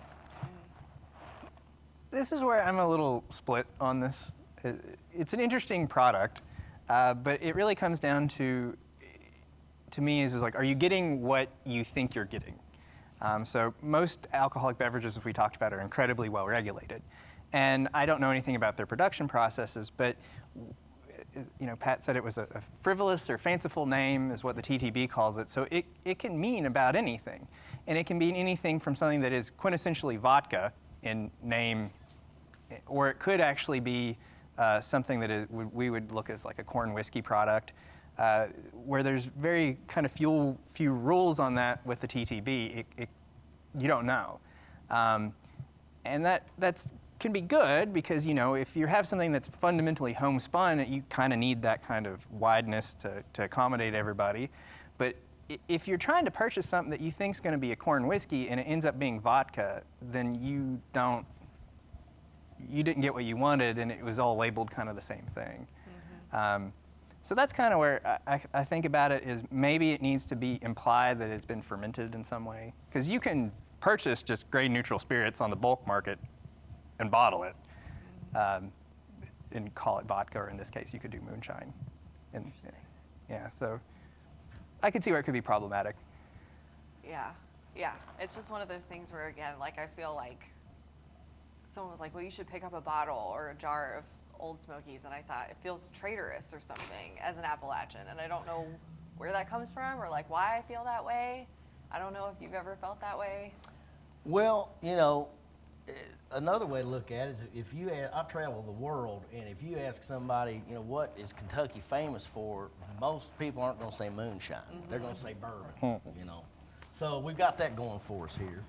This is where I'm a little split on this. It's an interesting product, but it really comes down to me is like, are you getting what you think you're getting? So most alcoholic beverages, as we talked about, are incredibly well regulated. And I don't know anything about their production processes, but you know, Pat said it was a frivolous or fanciful name is what the TTB calls it. So it can mean about anything. And it can mean anything from something that is quintessentially vodka in name, or it could actually be something that we would look as like a corn whiskey product, where there's very kind of few rules on that with the TTB. You don't know. And that's can be good because, you know, if you have something that's fundamentally homespun, you kind of need that kind of wideness to accommodate everybody. But if you're trying to purchase something that you think is going to be a corn whiskey and it ends up being vodka, then you didn't get what you wanted, and it was all labeled kind of the same thing. Mm-hmm. So that's kind of where I think about it, is maybe it needs to be implied that it's been fermented in some way. Because you can purchase just grade neutral spirits on the bulk market and bottle it, and call it vodka, or in this case, you could do moonshine. And, yeah, so I could see where it could be problematic. Yeah. It's just one of those things where, again, like, I feel like someone was like, well, you should pick up a bottle or a jar of Old Smokies, and I thought it feels traitorous or something as an Appalachian, and I don't know where that comes from or like why I feel that way. I don't know if you've ever felt that way. Well, you know, another way to look at it is if you I travel the world, and if you ask somebody, you know, what is Kentucky famous for, most people aren't going to say moonshine. Mm-hmm. They're going to say bourbon, you know. So we've got that going for us here.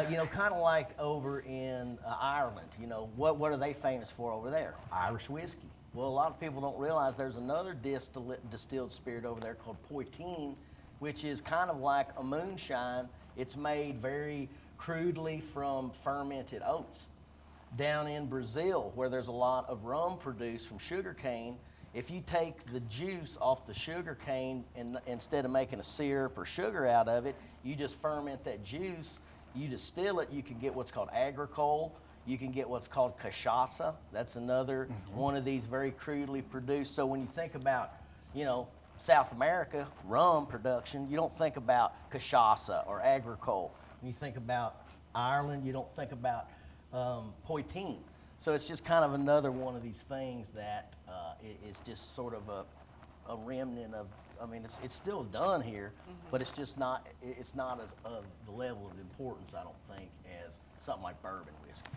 You know, kind of like over in Ireland, you know, what are they famous for over there? Irish whiskey. Well, a lot of people don't realize there's another distilled spirit over there called poitín, which is kind of like a moonshine. It's made very crudely from fermented oats. Down in Brazil, where there's a lot of rum produced from sugarcane, if you take the juice off the sugarcane and instead of making a syrup or sugar out of it, you just ferment that juice, you distill it, you can get what's called agricole, you can get what's called cachaça. That's another one of these very crudely produced. So when you think about, you know, South America, rum production, you don't think about cachaça or agricole. When you think about Ireland, you don't think about poitín. So it's just kind of another one of these things that is just sort of a remnant of, I mean, it's still done here, but it's just not, it's not as of the level of importance, I don't think, as something like bourbon whiskey.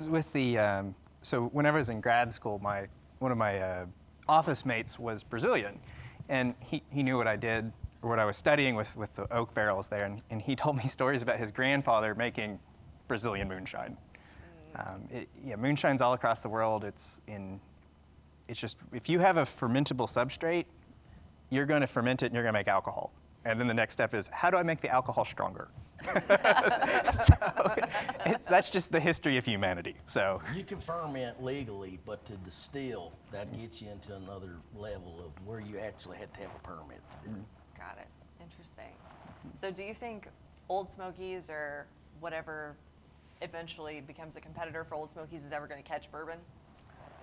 With the, so whenever I was in grad school, one of my office mates was Brazilian, and he knew what I did, or what I was studying with the oak barrels there, and he told me stories about his grandfather making Brazilian moonshine. Moonshine's all across the world. It's just, if you have a fermentable substrate, you're going to ferment it and you're going to make alcohol. And then the next step is, how do I make the alcohol stronger? So that's just the history of humanity. So you can ferment legally, but to distill, that gets you into another level of where you actually had to have a permit to do it. Got it. Interesting. So do you think Old Smokies or whatever eventually becomes a competitor for Old Smokies is ever going to catch bourbon?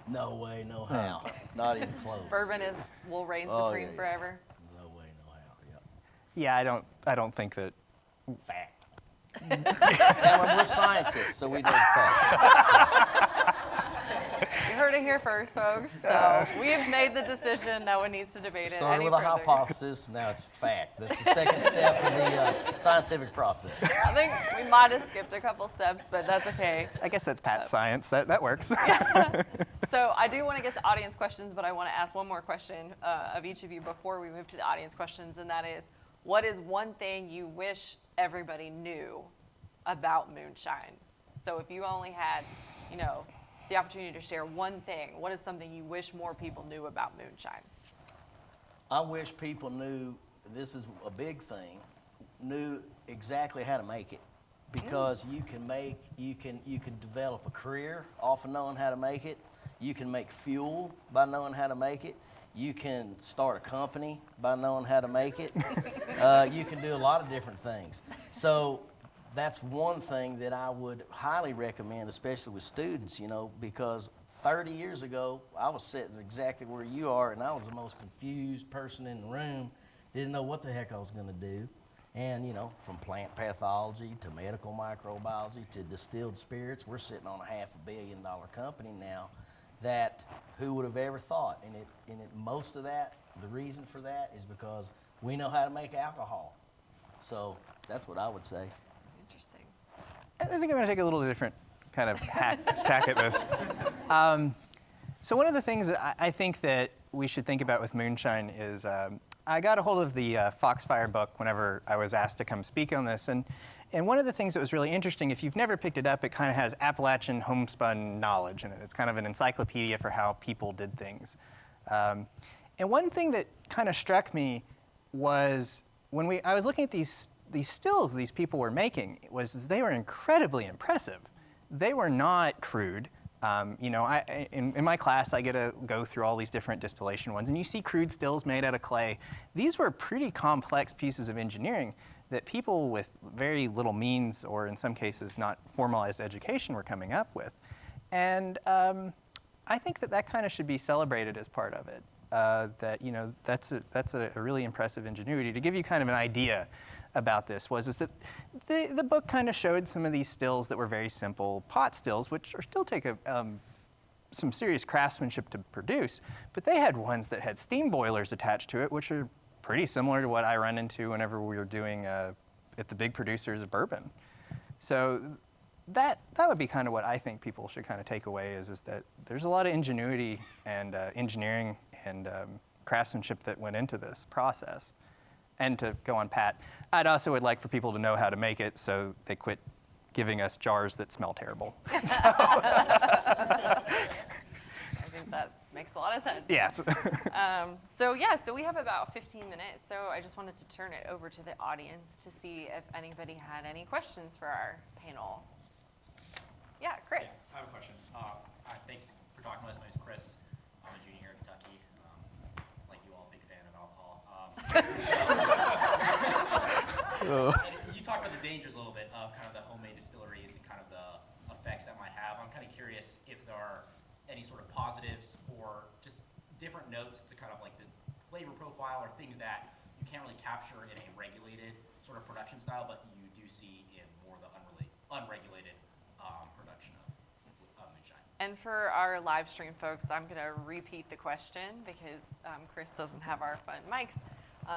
No way, no how. Not even close. Bourbon will reign supreme yeah. forever. No way, no how. Yep. Yeah, I don't think that. Fact. And we're scientists, so we know fact. You heard it here first, folks. So we've made the decision. No one needs to debate it Started any with a further. hypothesis, now it's fact. That's the second step of the scientific process. I think we might have skipped a couple steps, but that's okay. I guess that's Pat science. That works. So I do want to get to audience questions, but I want to ask one more question of each of you before we move to the audience questions, and that is, what is one thing you wish everybody knew about Moonshine? So if you only had, the opportunity to share one thing, what is something you wish more people knew about Moonshine? I wish people knew, this is a big thing, knew exactly how to make it. Because you can develop a career off of knowing how to make it. You can make fuel by knowing how to make it. You can start a company by knowing how to make it. You can do a lot of different things. So that's one thing that I would highly recommend, especially with students, because 30 years ago, I was sitting exactly where you are, and I was the most confused person in the room, didn't know what the heck I was going to do. And, from plant pathology to medical microbiology to distilled spirits, we're sitting on a $500 million company now that who would have ever thought? And most of that, the reason for that is because we know how to make alcohol. So that's what I would say. Interesting. I think I'm going to take a little different kind of tack at this. So one of the things that I think that we should think about with Moonshine is I got a hold of the Foxfire book whenever I was asked to come speak on this. And one of the things that was really interesting, if you've never picked it up, it kind of has Appalachian homespun knowledge in it. It's kind of an encyclopedia for how people did things. And one thing that kind of struck me was when I was looking at these stills these people were making, was they were incredibly impressive. They were not crude. In my class, I get to go through all these different distillation ones, and you see crude stills made out of clay. These were pretty complex pieces of engineering that people with very little means, or in some cases not formalized education, were coming up with. And I think that kind of should be celebrated as part of it. That's a really impressive ingenuity. To give you kind of an idea about this is that the book kind of showed some of these stills that were very simple pot stills, which still take some serious craftsmanship to produce, but they had ones that had steam boilers attached to it, which are pretty similar to what I run into whenever we were doing at the big producers of bourbon. So that would be kind of what I think people should kind of take away is that there's a lot of ingenuity and engineering and craftsmanship that went into this process. And to go on Pat, I'd also would like for people to know how to make it so they quit giving us jars that smell terrible. I think that makes a lot of sense. Yes. So we have about 15 minutes. So I just wanted to turn it over to the audience to see if anybody had any questions for our panel. Yeah, Chris. Yeah, I have a question. Thanks for talking with us. My name's Chris. I'm a junior here in Kentucky. Like you all, big fan of alcohol. You talked about the dangers a little bit of kind of the homemade distilleries and kind of the effects that might have. I'm kind of curious if there are any sort of positives or just different notes to kind of like the flavor profile or things that you can't really capture in a regulated sort of production style, but you do see in more the unregulated production of Moonshine. And for our live stream folks, I'm going to repeat the question because Chris doesn't have our fun mics.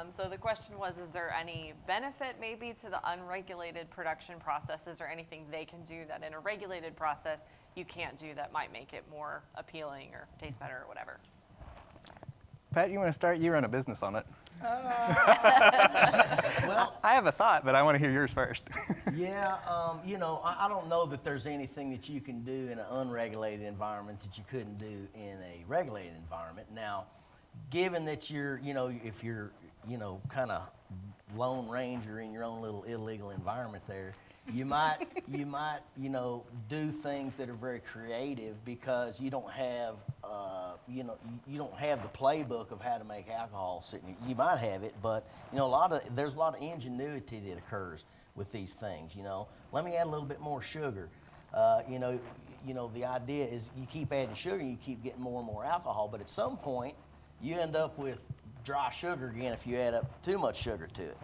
So the question was, is there any benefit maybe to the unregulated production processes or anything they can do that in a regulated process you can't do that might make it more appealing or taste better or whatever? Pat, you want to start? You run a business on it. Well, I have a thought, but I want to hear yours first. yeah, I don't know that there's anything that you can do in an unregulated environment that you couldn't do in a regulated environment. Now, given that if you're, kind of lone ranger in your own little illegal environment there, you might, do things that are very creative because you don't have, you don't have the playbook of how to make alcohol sitting. You might have it, but there's a lot of ingenuity that occurs with these things. Let me add a little bit more sugar. you know, the idea is you keep adding sugar, you keep getting more and more alcohol, but at some point, you end up with dry sugar again if you add up too much sugar to it.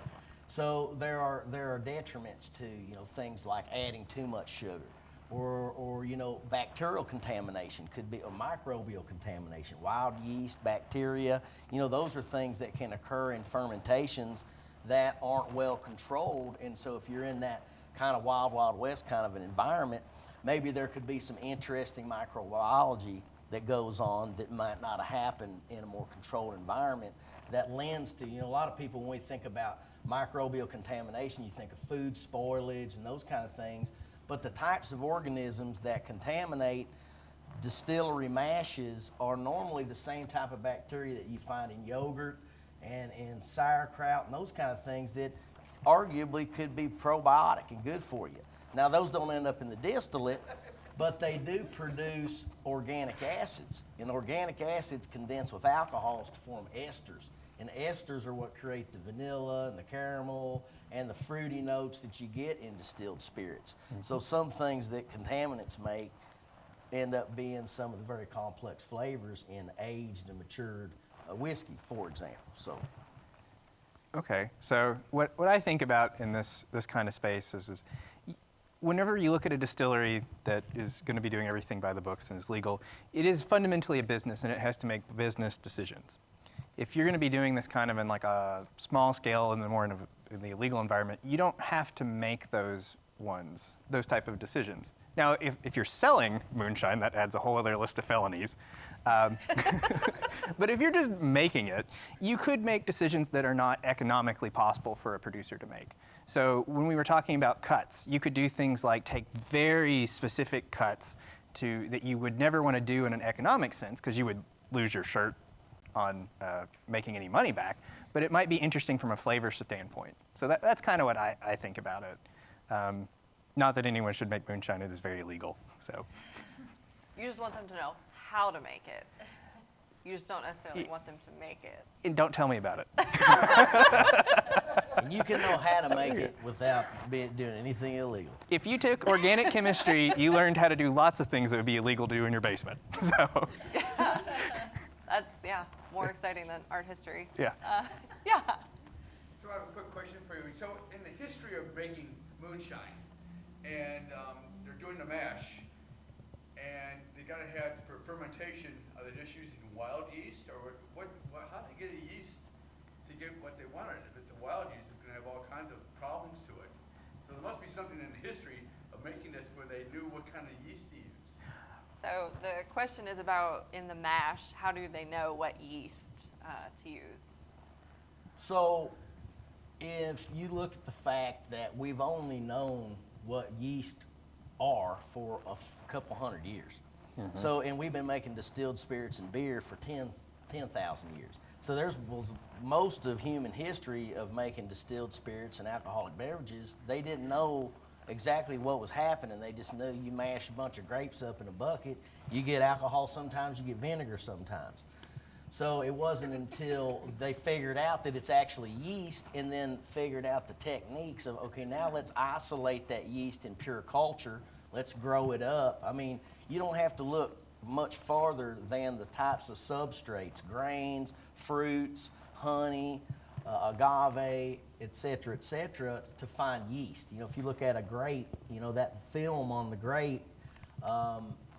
So there are detriments to, you know, things like adding too much sugar, or you know, bacterial contamination could be, or microbial contamination, wild yeast, bacteria. You know, those are things that can occur in fermentations that aren't well controlled. And so if you're in that kind of wild, wild west kind of an environment, maybe there could be some interesting microbiology that goes on that might not have happened in a more controlled environment that lends to, you know, a lot of people, when we think about microbial contamination, you think of food spoilage and those kind of things. But the types of organisms that contaminate distillery mashes are normally the same type of bacteria that you find in yogurt and in sauerkraut and those kind of things that arguably could be probiotic and good for you. Now, those don't end up in the distillate, but they do produce organic acids. And organic acids condense with alcohols to form esters. And esters are what create the vanilla and the caramel and the fruity notes that you get in distilled spirits. Mm-hmm. So some things that contaminants make end up being some of the very complex flavors in aged and matured whiskey, for example. So. Okay, so what I think about in this kind of space is whenever you look at a distillery that is going to be doing everything by the books and is legal, it is fundamentally a business and it has to make business decisions. If you're going to be doing this kind of in like a small scale and more in the illegal environment, you don't have to make those type of decisions. Now, if you're selling moonshine, that adds a whole other list of felonies. But if you're just making it, you could make decisions that are not economically possible for a producer to make. So when we were talking about cuts, you could do things like take very specific cuts that you would never want to do in an economic sense because you would lose your shirt on making any money back, but it might be interesting from a flavor standpoint. So that's kind of what I think about it. Not that anyone should make moonshine, it is very illegal. So You just want them to know how to make it. You just don't necessarily want them to make it. And don't tell me about it. And you can know how to make it without doing anything illegal. If you took organic chemistry, you learned how to do lots of things that would be illegal to do in your basement. So. That's, more exciting than art history. Yeah. Yeah. So I have a quick question for you. So in the history of making moonshine, and they're doing the mash, and they got to have, for fermentation, are they just using wild yeast, or how do they get a yeast to get what they wanted? If it's a wild yeast, it's going to have all kinds of problems to it. So there must be something in the history of making this where they knew what kind of yeast to use. So the question is about, in the mash, how do they know what yeast to use? So if you look at the fact that we've only known what yeast are for a couple hundred years. Mm-hmm. So, and we've been making distilled spirits and beer for 10,000 years. So was most of human history of making distilled spirits and alcoholic beverages. They didn't know exactly what was happening. They just knew you mash a bunch of grapes up in a bucket, you get alcohol sometimes, you get vinegar sometimes. So it wasn't until they figured out that it's actually yeast and then figured out the techniques of, okay, now let's isolate that yeast in pure culture, let's grow it up. I mean, you don't have to look much farther than the types of substrates, grains, fruits, honey, agave, et cetera, to find yeast. You know, if you look at a grape, you know, that film on the grape,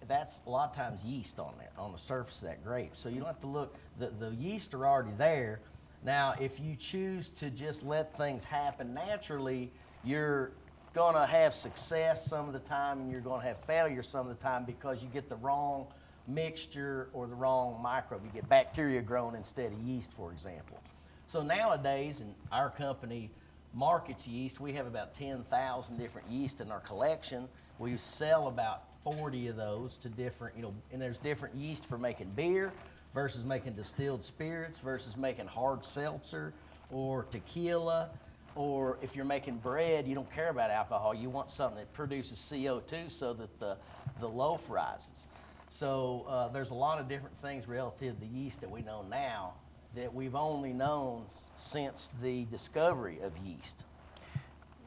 that's a lot of times yeast on there, on the surface of that grape. So you don't have to look, the yeast are already there. Now, if you choose to just let things happen naturally, you're going to have success some of the time and you're going to have failure some of the time because you get the wrong mixture or the wrong microbe. You get bacteria grown instead of yeast, for example. So nowadays, and our company markets yeast, we have about 10,000 different yeast in our collection. We sell about 40 of those to different, you know, and there's different yeast for making beer versus making distilled spirits versus making hard seltzer or tequila. Or if you're making bread, you don't care about alcohol. You want something that produces CO2 so that the loaf rises. So there's a lot of different things relative to yeast that we know now that we've only known since the discovery of yeast.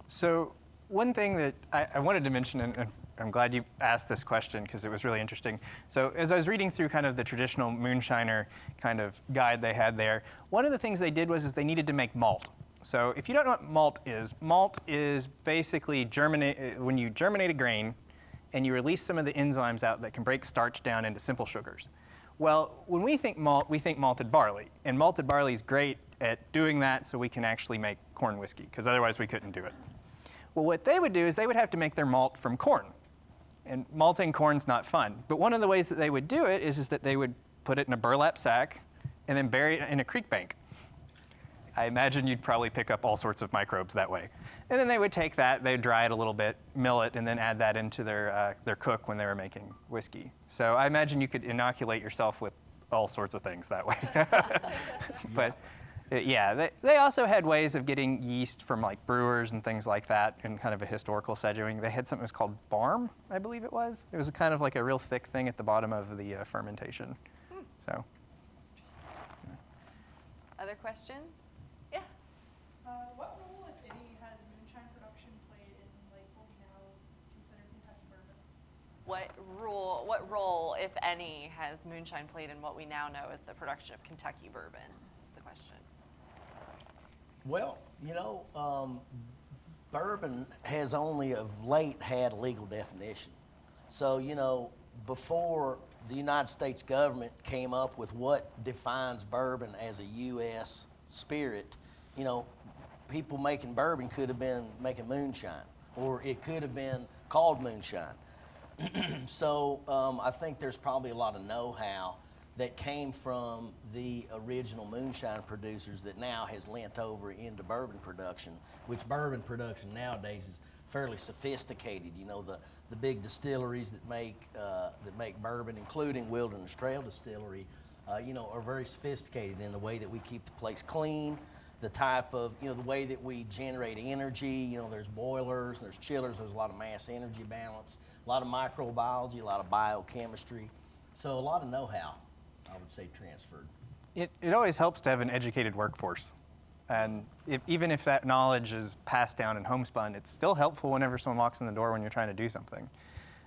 So one thing that I wanted to mention, and I'm glad you asked this question because it was really interesting. So as I was reading through kind of the traditional moonshiner kind of guide they had there, one of the things they did was they needed to make malt. So if you don't know what malt is basically when you germinate a grain and you release some of the enzymes out that can break starch down into simple sugars. Well, when we think malt, we think malted barley. And malted barley is great at doing that so we can actually make corn whiskey, because otherwise we couldn't do it. Well, what they would do is they would have to make their malt from corn. And malting corn's not fun. But one of the ways that they would do it is that they would put it in a burlap sack and then bury it in a creek bank. I imagine you'd probably pick up all sorts of microbes that way. And then they would take that, they'd dry it a little bit, mill it, and then add that into their cook when they were making whiskey. So I imagine you could inoculate yourself with all sorts of things that way. But yeah, they also had ways of getting yeast from like brewers and things like that in kind of a historical setting. They had something that was called barm, I believe it was. It was kind of like a real thick thing at the bottom of the fermentation. So. Other questions? Yeah. What role, if any, has moonshine production played in like what we now consider Kentucky bourbon? What role, if any, has moonshine played in what we now know as the production of Kentucky bourbon? Is the question. Well, bourbon has only of late had a legal definition. So, before the United States government came up with what defines bourbon as a U.S. spirit, people making bourbon could have been making moonshine, or it could have been called moonshine. So I think there's probably a lot of know-how that came from the original moonshine producers that now has lent over into bourbon production, which bourbon production nowadays is fairly sophisticated. The big distilleries that make bourbon, including Wilderness Trail Distillery, are very sophisticated in the way that we keep the place clean, the type of, the way that we generate energy. There's boilers, there's chillers, there's a lot of mass energy balance, a lot of microbiology, a lot of biochemistry. So a lot of know-how, I would say, transferred. It always helps to have an educated workforce. And even if that knowledge is passed down and homespun, it's still helpful whenever someone walks in the door when you're trying to do something.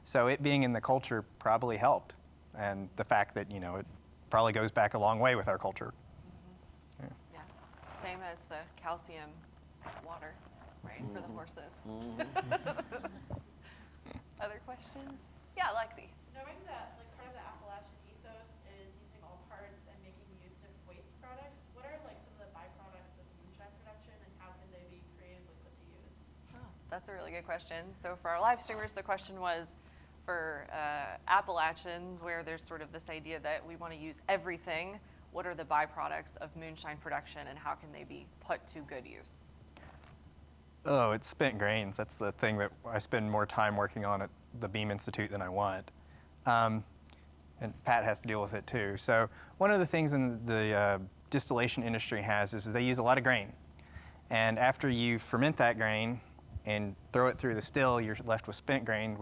So it being in the culture probably helped. And the fact that, it probably goes back a long way with our culture. Mm-hmm. Yeah. Same as the calcium water, right, for the horses. Mm-hmm. Other questions? Yeah, Lexi. Knowing that like part of the Appalachian ethos is using all parts and making use of waste products, what are like some of the byproducts of moonshine production and how can they be creatively put to use? Oh, that's a really good question. So for our live streamers, the question was for Appalachian, where there's sort of this idea that we want to use everything. What are the byproducts of moonshine production and how can they be put to good use? Oh, it's spent grains. That's the thing that I spend more time working on at the Beam Institute than I want. And Pat has to deal with it too. So one of the things in the distillation industry is they use a lot of grain. And after you ferment that grain and throw it through the still, you're left with spent grain,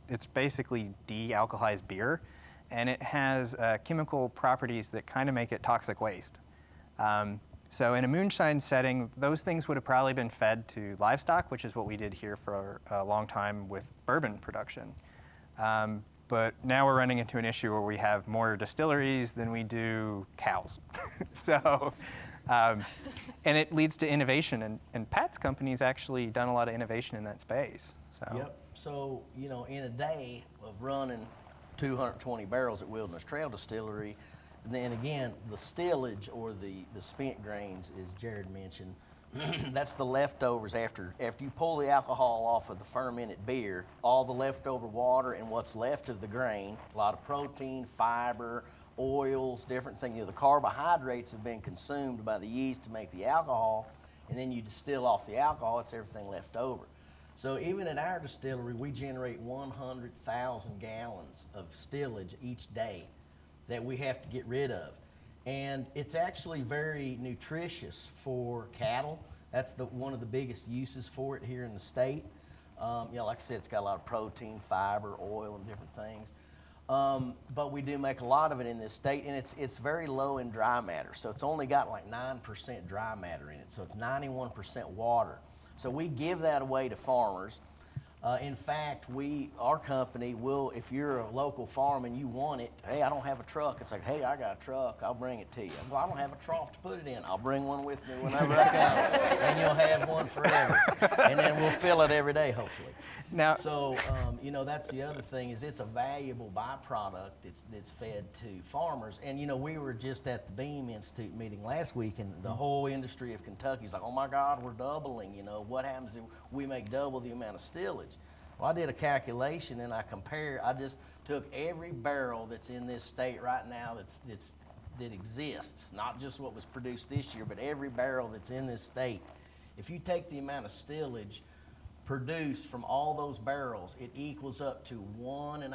it's basically de-alcoholized beer. And it has chemical properties that kind of make it toxic waste. So in a moonshine setting, those things would have probably been fed to livestock, which is what we did here for a long time with bourbon production. But now we're running into an issue where we have more distilleries than we do cows. So, and it leads to innovation. And Pat's company's actually done a lot of innovation in that space. So. Yep. So, in a day of running 220 barrels at Wilderness Trail Distillery, and then again, the stillage or the spent grains, as Jarrad mentioned, that's the leftovers after you pull the alcohol off of the fermented beer, all the leftover water and what's left of the grain, a lot of protein, fiber, oils, different things. The carbohydrates have been consumed by the yeast to make the alcohol, and then you distill off the alcohol, it's everything left over. So even at our distillery, we generate 100,000 gallons of stillage each day that we have to get rid of. And it's actually very nutritious for cattle. That's one of the biggest uses for it here in the state. Like I said, it's got a lot of protein, fiber, oil, and different things. But we do make a lot of it in this state, and it's very low in dry matter. So it's only got like 9% dry matter in it. So it's 91% water. So we give that away to farmers. In fact, our company will, if you're a local farm and you want it, hey, I don't have a truck. It's like, hey, I got a truck. I'll bring it to you. Well, I don't have a trough to put it in. I'll bring one with me whenever I come, and you'll have one forever. And then we'll fill it every day, hopefully. Now, So, that's the other thing is it's a valuable byproduct that's fed to farmers. And, we were just at the Beam Institute meeting last week, and the whole industry of Kentucky's like, oh my God, we're doubling. What happens if we make double the amount of stillage? Well, I did a calculation and I just took every barrel that's in this state right now that exists, not just what was produced this year, but every barrel that's in this state. If you take the amount of stillage produced from all those barrels, it equals up to 1.5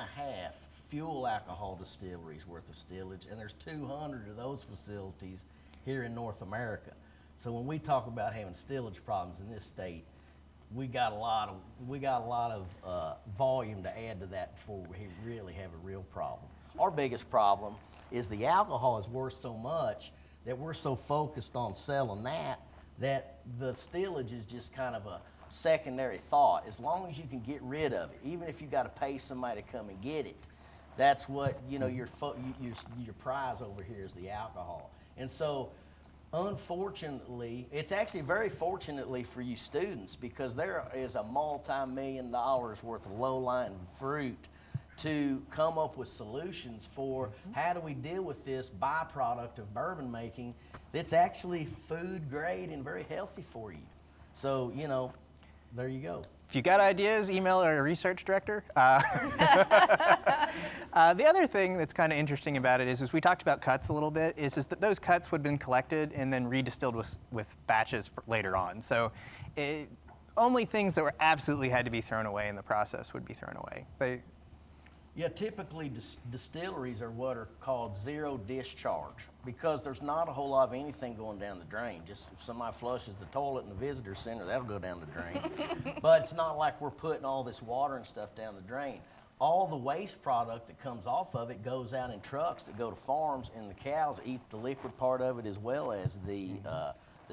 fuel alcohol distilleries worth of stillage, and there's 200 of those facilities here in North America. So when we talk about having stillage problems in this state, we got a lot of volume to add to that before we really have a real problem. Our biggest problem is the alcohol is worth so much that we're so focused on selling that the stillage is just kind of a secondary thought. As long as you can get rid of it, even if you got to pay somebody to come and get it, that's what your prize over here is the alcohol. And so, unfortunately, it's actually very fortunately for you students, because there is a multi-million dollars worth of low-lying fruit to come up with solutions for how do we deal with this byproduct of bourbon making that's actually food grade and very healthy for you. So, there you go. if you got ideas, email our research director. The other thing that's kind of interesting about it is we talked about cuts a little bit, is that those cuts would have been collected and then redistilled with batches for later on. So only things that were absolutely had to be thrown away in the process would be thrown away. Yeah, typically distilleries are what are called zero discharge, because there's not a whole lot of anything going down the drain. Just if somebody flushes the toilet in the visitor center, that'll go down the drain. But it's not like we're putting all this water and stuff down the drain. All the waste product that comes off of it goes out in trucks that go to farms, and the cows eat the liquid part of it as well as the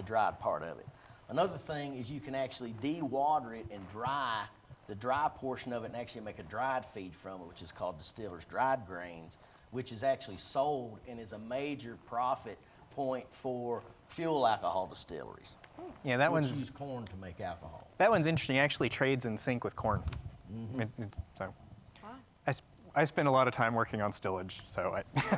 dried part of it. Another thing is you can actually de-water it and dry the dry portion of it and actually make a dried feed from it, which is called distiller's dried grains, which is actually sold and is a major profit point for fuel alcohol distilleries. Yeah, that which one's use corn to make alcohol. that one's interesting. It actually trades in sync with corn. So, I spend a lot of time working on stillage. So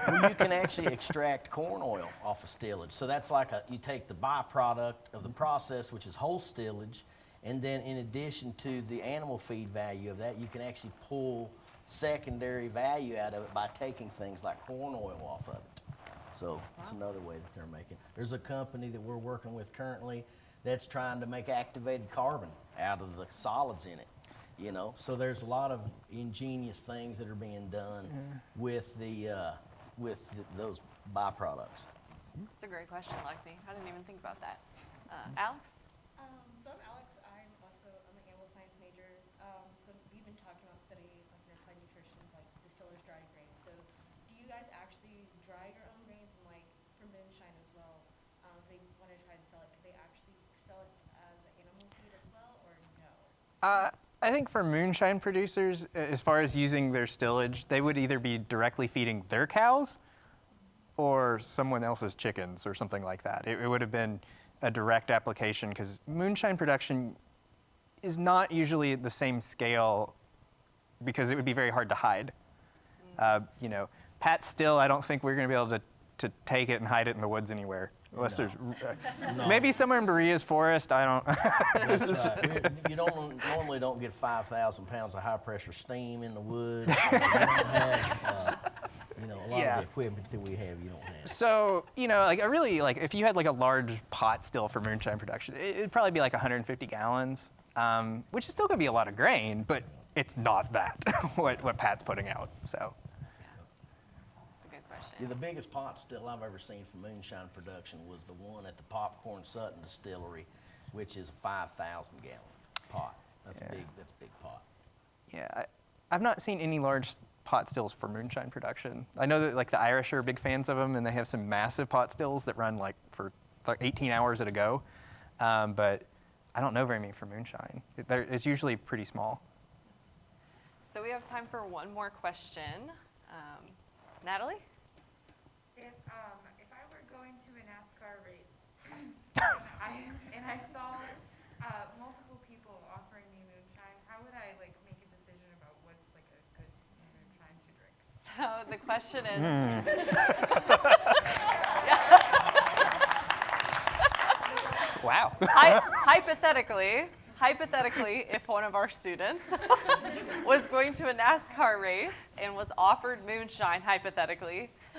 Well, you can actually extract corn oil off of stillage. So that's like you take the byproduct of the process, which is whole stillage, and then in addition to the animal feed value of that, you can actually pull secondary value out of it by taking things like corn oil off of it. So it's another way that they're making. There's a company that we're working with currently that's trying to make activated carbon out of the solids in it. So there's a lot of ingenious things that are being done with those byproducts. That's a great question, Lexi. I didn't even think about that. Alex? So I'm Alex. I'm an animal science major. So we've been talking about studying applied nutrition, like distillers' dried grains. So do you guys actually dry your own grains, and for Moonshine as well? They want to try and sell it. Could they actually sell it as animal feed as well, or no? I think for moonshine producers, as far as using their stillage, they would either be directly feeding their cows or someone else's chickens or something like that. It would have been a direct application, because moonshine production is not usually at the same scale, because it would be very hard to hide. Pat still, I don't think we're going to be able to take it and hide it in the woods anywhere. Unless there's maybe somewhere in Berea's forest. I don't. That's right. You normally don't get 5,000 pounds of high pressure steam in the woods. You don't have, a lot of the equipment that we have, you don't have. So if you had a large pot still for moonshine production, it'd probably be 150 gallons, which is still going to be a lot of grain, but it's not that what Pat's putting out. So. Yeah, the biggest pot still I've ever seen for moonshine production was the one at the Popcorn Sutton Distillery, which is a 5,000 gallon pot. That's big. That's a big pot. Yeah, I've not seen any large pot stills for moonshine production. I know that the Irish are big fans of them, and they have some massive pot stills that run for 18 hours at a go. But I don't know very many for moonshine. It's usually pretty small. So we have time for one more question. Natalie? If I were going to a NASCAR race, and I saw multiple people offering me moonshine, how would I like make a decision about what's like a good moonshine to drink? So the question is, Wow. hypothetically, if one of our students was going to a NASCAR race and was offered moonshine,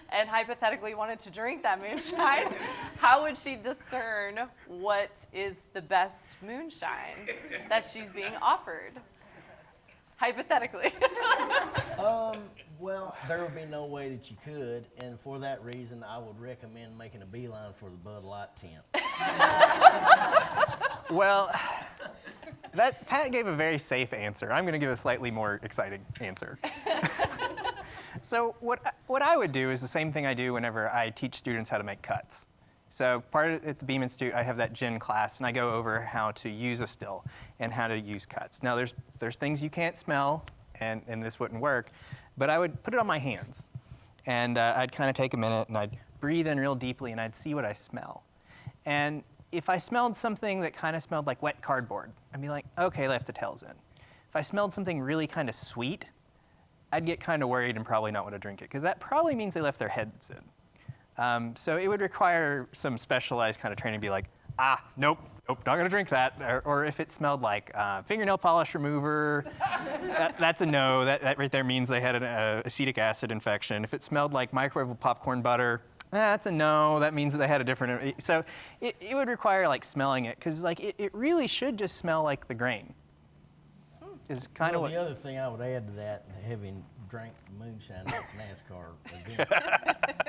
and hypothetically wanted to drink that moonshine, how would she discern what is the best moonshine that she's being offered? Hypothetically. Well, there would be no way that you could, and for that reason, I would recommend making a beeline for the Bud Light tent. Well, Pat gave a very safe answer. I'm going to give a slightly more exciting answer. So what I would do is the same thing I do whenever I teach students how to make cuts. So at the Beam Institute, I have that gin class, and I go over how to use a still and how to use cuts. Now, there's things you can't smell, and this wouldn't work, but I would put it on my hands, and I'd kind of take a minute, and I'd breathe in real deeply, and I'd see what I smell. And if I smelled something that kind of smelled like wet cardboard, I'd be like, okay, left the tails in. If I smelled something really kind of sweet, I'd get kind of worried and probably not want to drink it, because that probably means they left their heads in. So it would require some specialized kind of training to be like, nope, not going to drink that. Or if it smelled like fingernail polish remover, that's a no. That right there means they had an acetic acid infection. If it smelled like microwave popcorn butter, that's a no. That means that they had a different. So it would require like smelling it, because like it really should just smell like the grain. Is kind of Well, what. the other thing I would add to that, having drank moonshine at NASCAR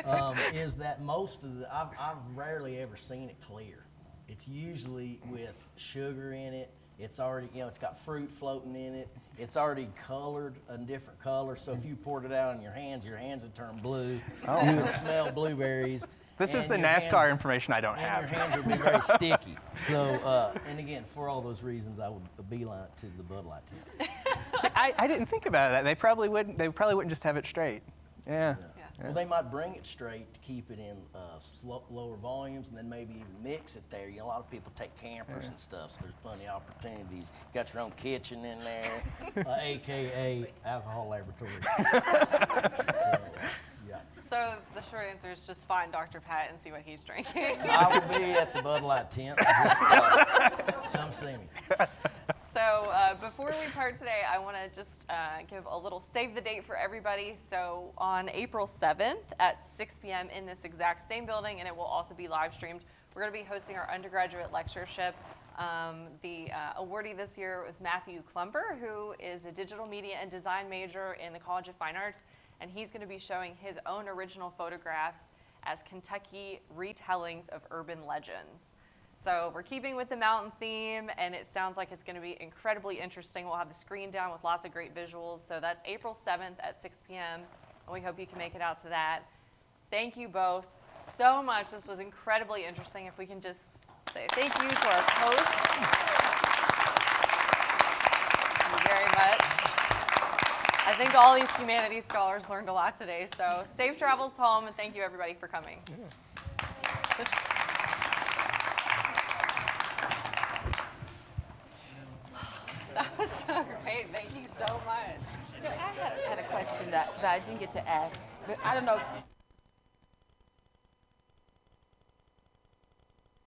events, is that most of I've rarely ever seen it clear. It's usually with sugar in it. It's already, it's got fruit floating in it. It's already colored a different color. So if you poured it out on your hands would turn blue. Oh. You would smell blueberries. This is and the your NASCAR hands- information I don't And have. your hands would be very sticky. So, and again, for all those reasons, I would beeline it to the Bud Light tent. See, I didn't think about that. They probably wouldn't just have it straight. Yeah. Well, they might bring it straight to keep it in lower volumes, and then maybe even mix it there. A lot of people take campers and stuff, so there's plenty of opportunities. You got your own kitchen in there, AKA alcohol laboratory. Yeah. So the short answer is just find Dr. Pat and see what he's drinking. I will be at the Bud Light tent. Just, come see me. So before we part today, I want to just give a little save the date for everybody. So on April 7th at 6 p.m. in this exact same building, and it will also be live streamed, we're going to be hosting our undergraduate lectureship. The awardee this year was Matthew Klumper, who is a digital media and design major in the College of Fine Arts, and he's going to be showing his own original photographs as Kentucky retellings of urban legends. So we're keeping with the mountain theme, and it sounds like it's going to be incredibly interesting. We'll have the screen down with lots of great visuals. So that's April 7th at 6 p.m., and we hope you can make it out to that. Thank you both so much. This was incredibly interesting. If we can just say thank you to our hosts. Thank you very much. I think all these humanities scholars learned a lot today. So safe travels home, and thank you everybody for coming. That was so great. Thank you so much. So I had a question that I didn't get to ask, but I don't know.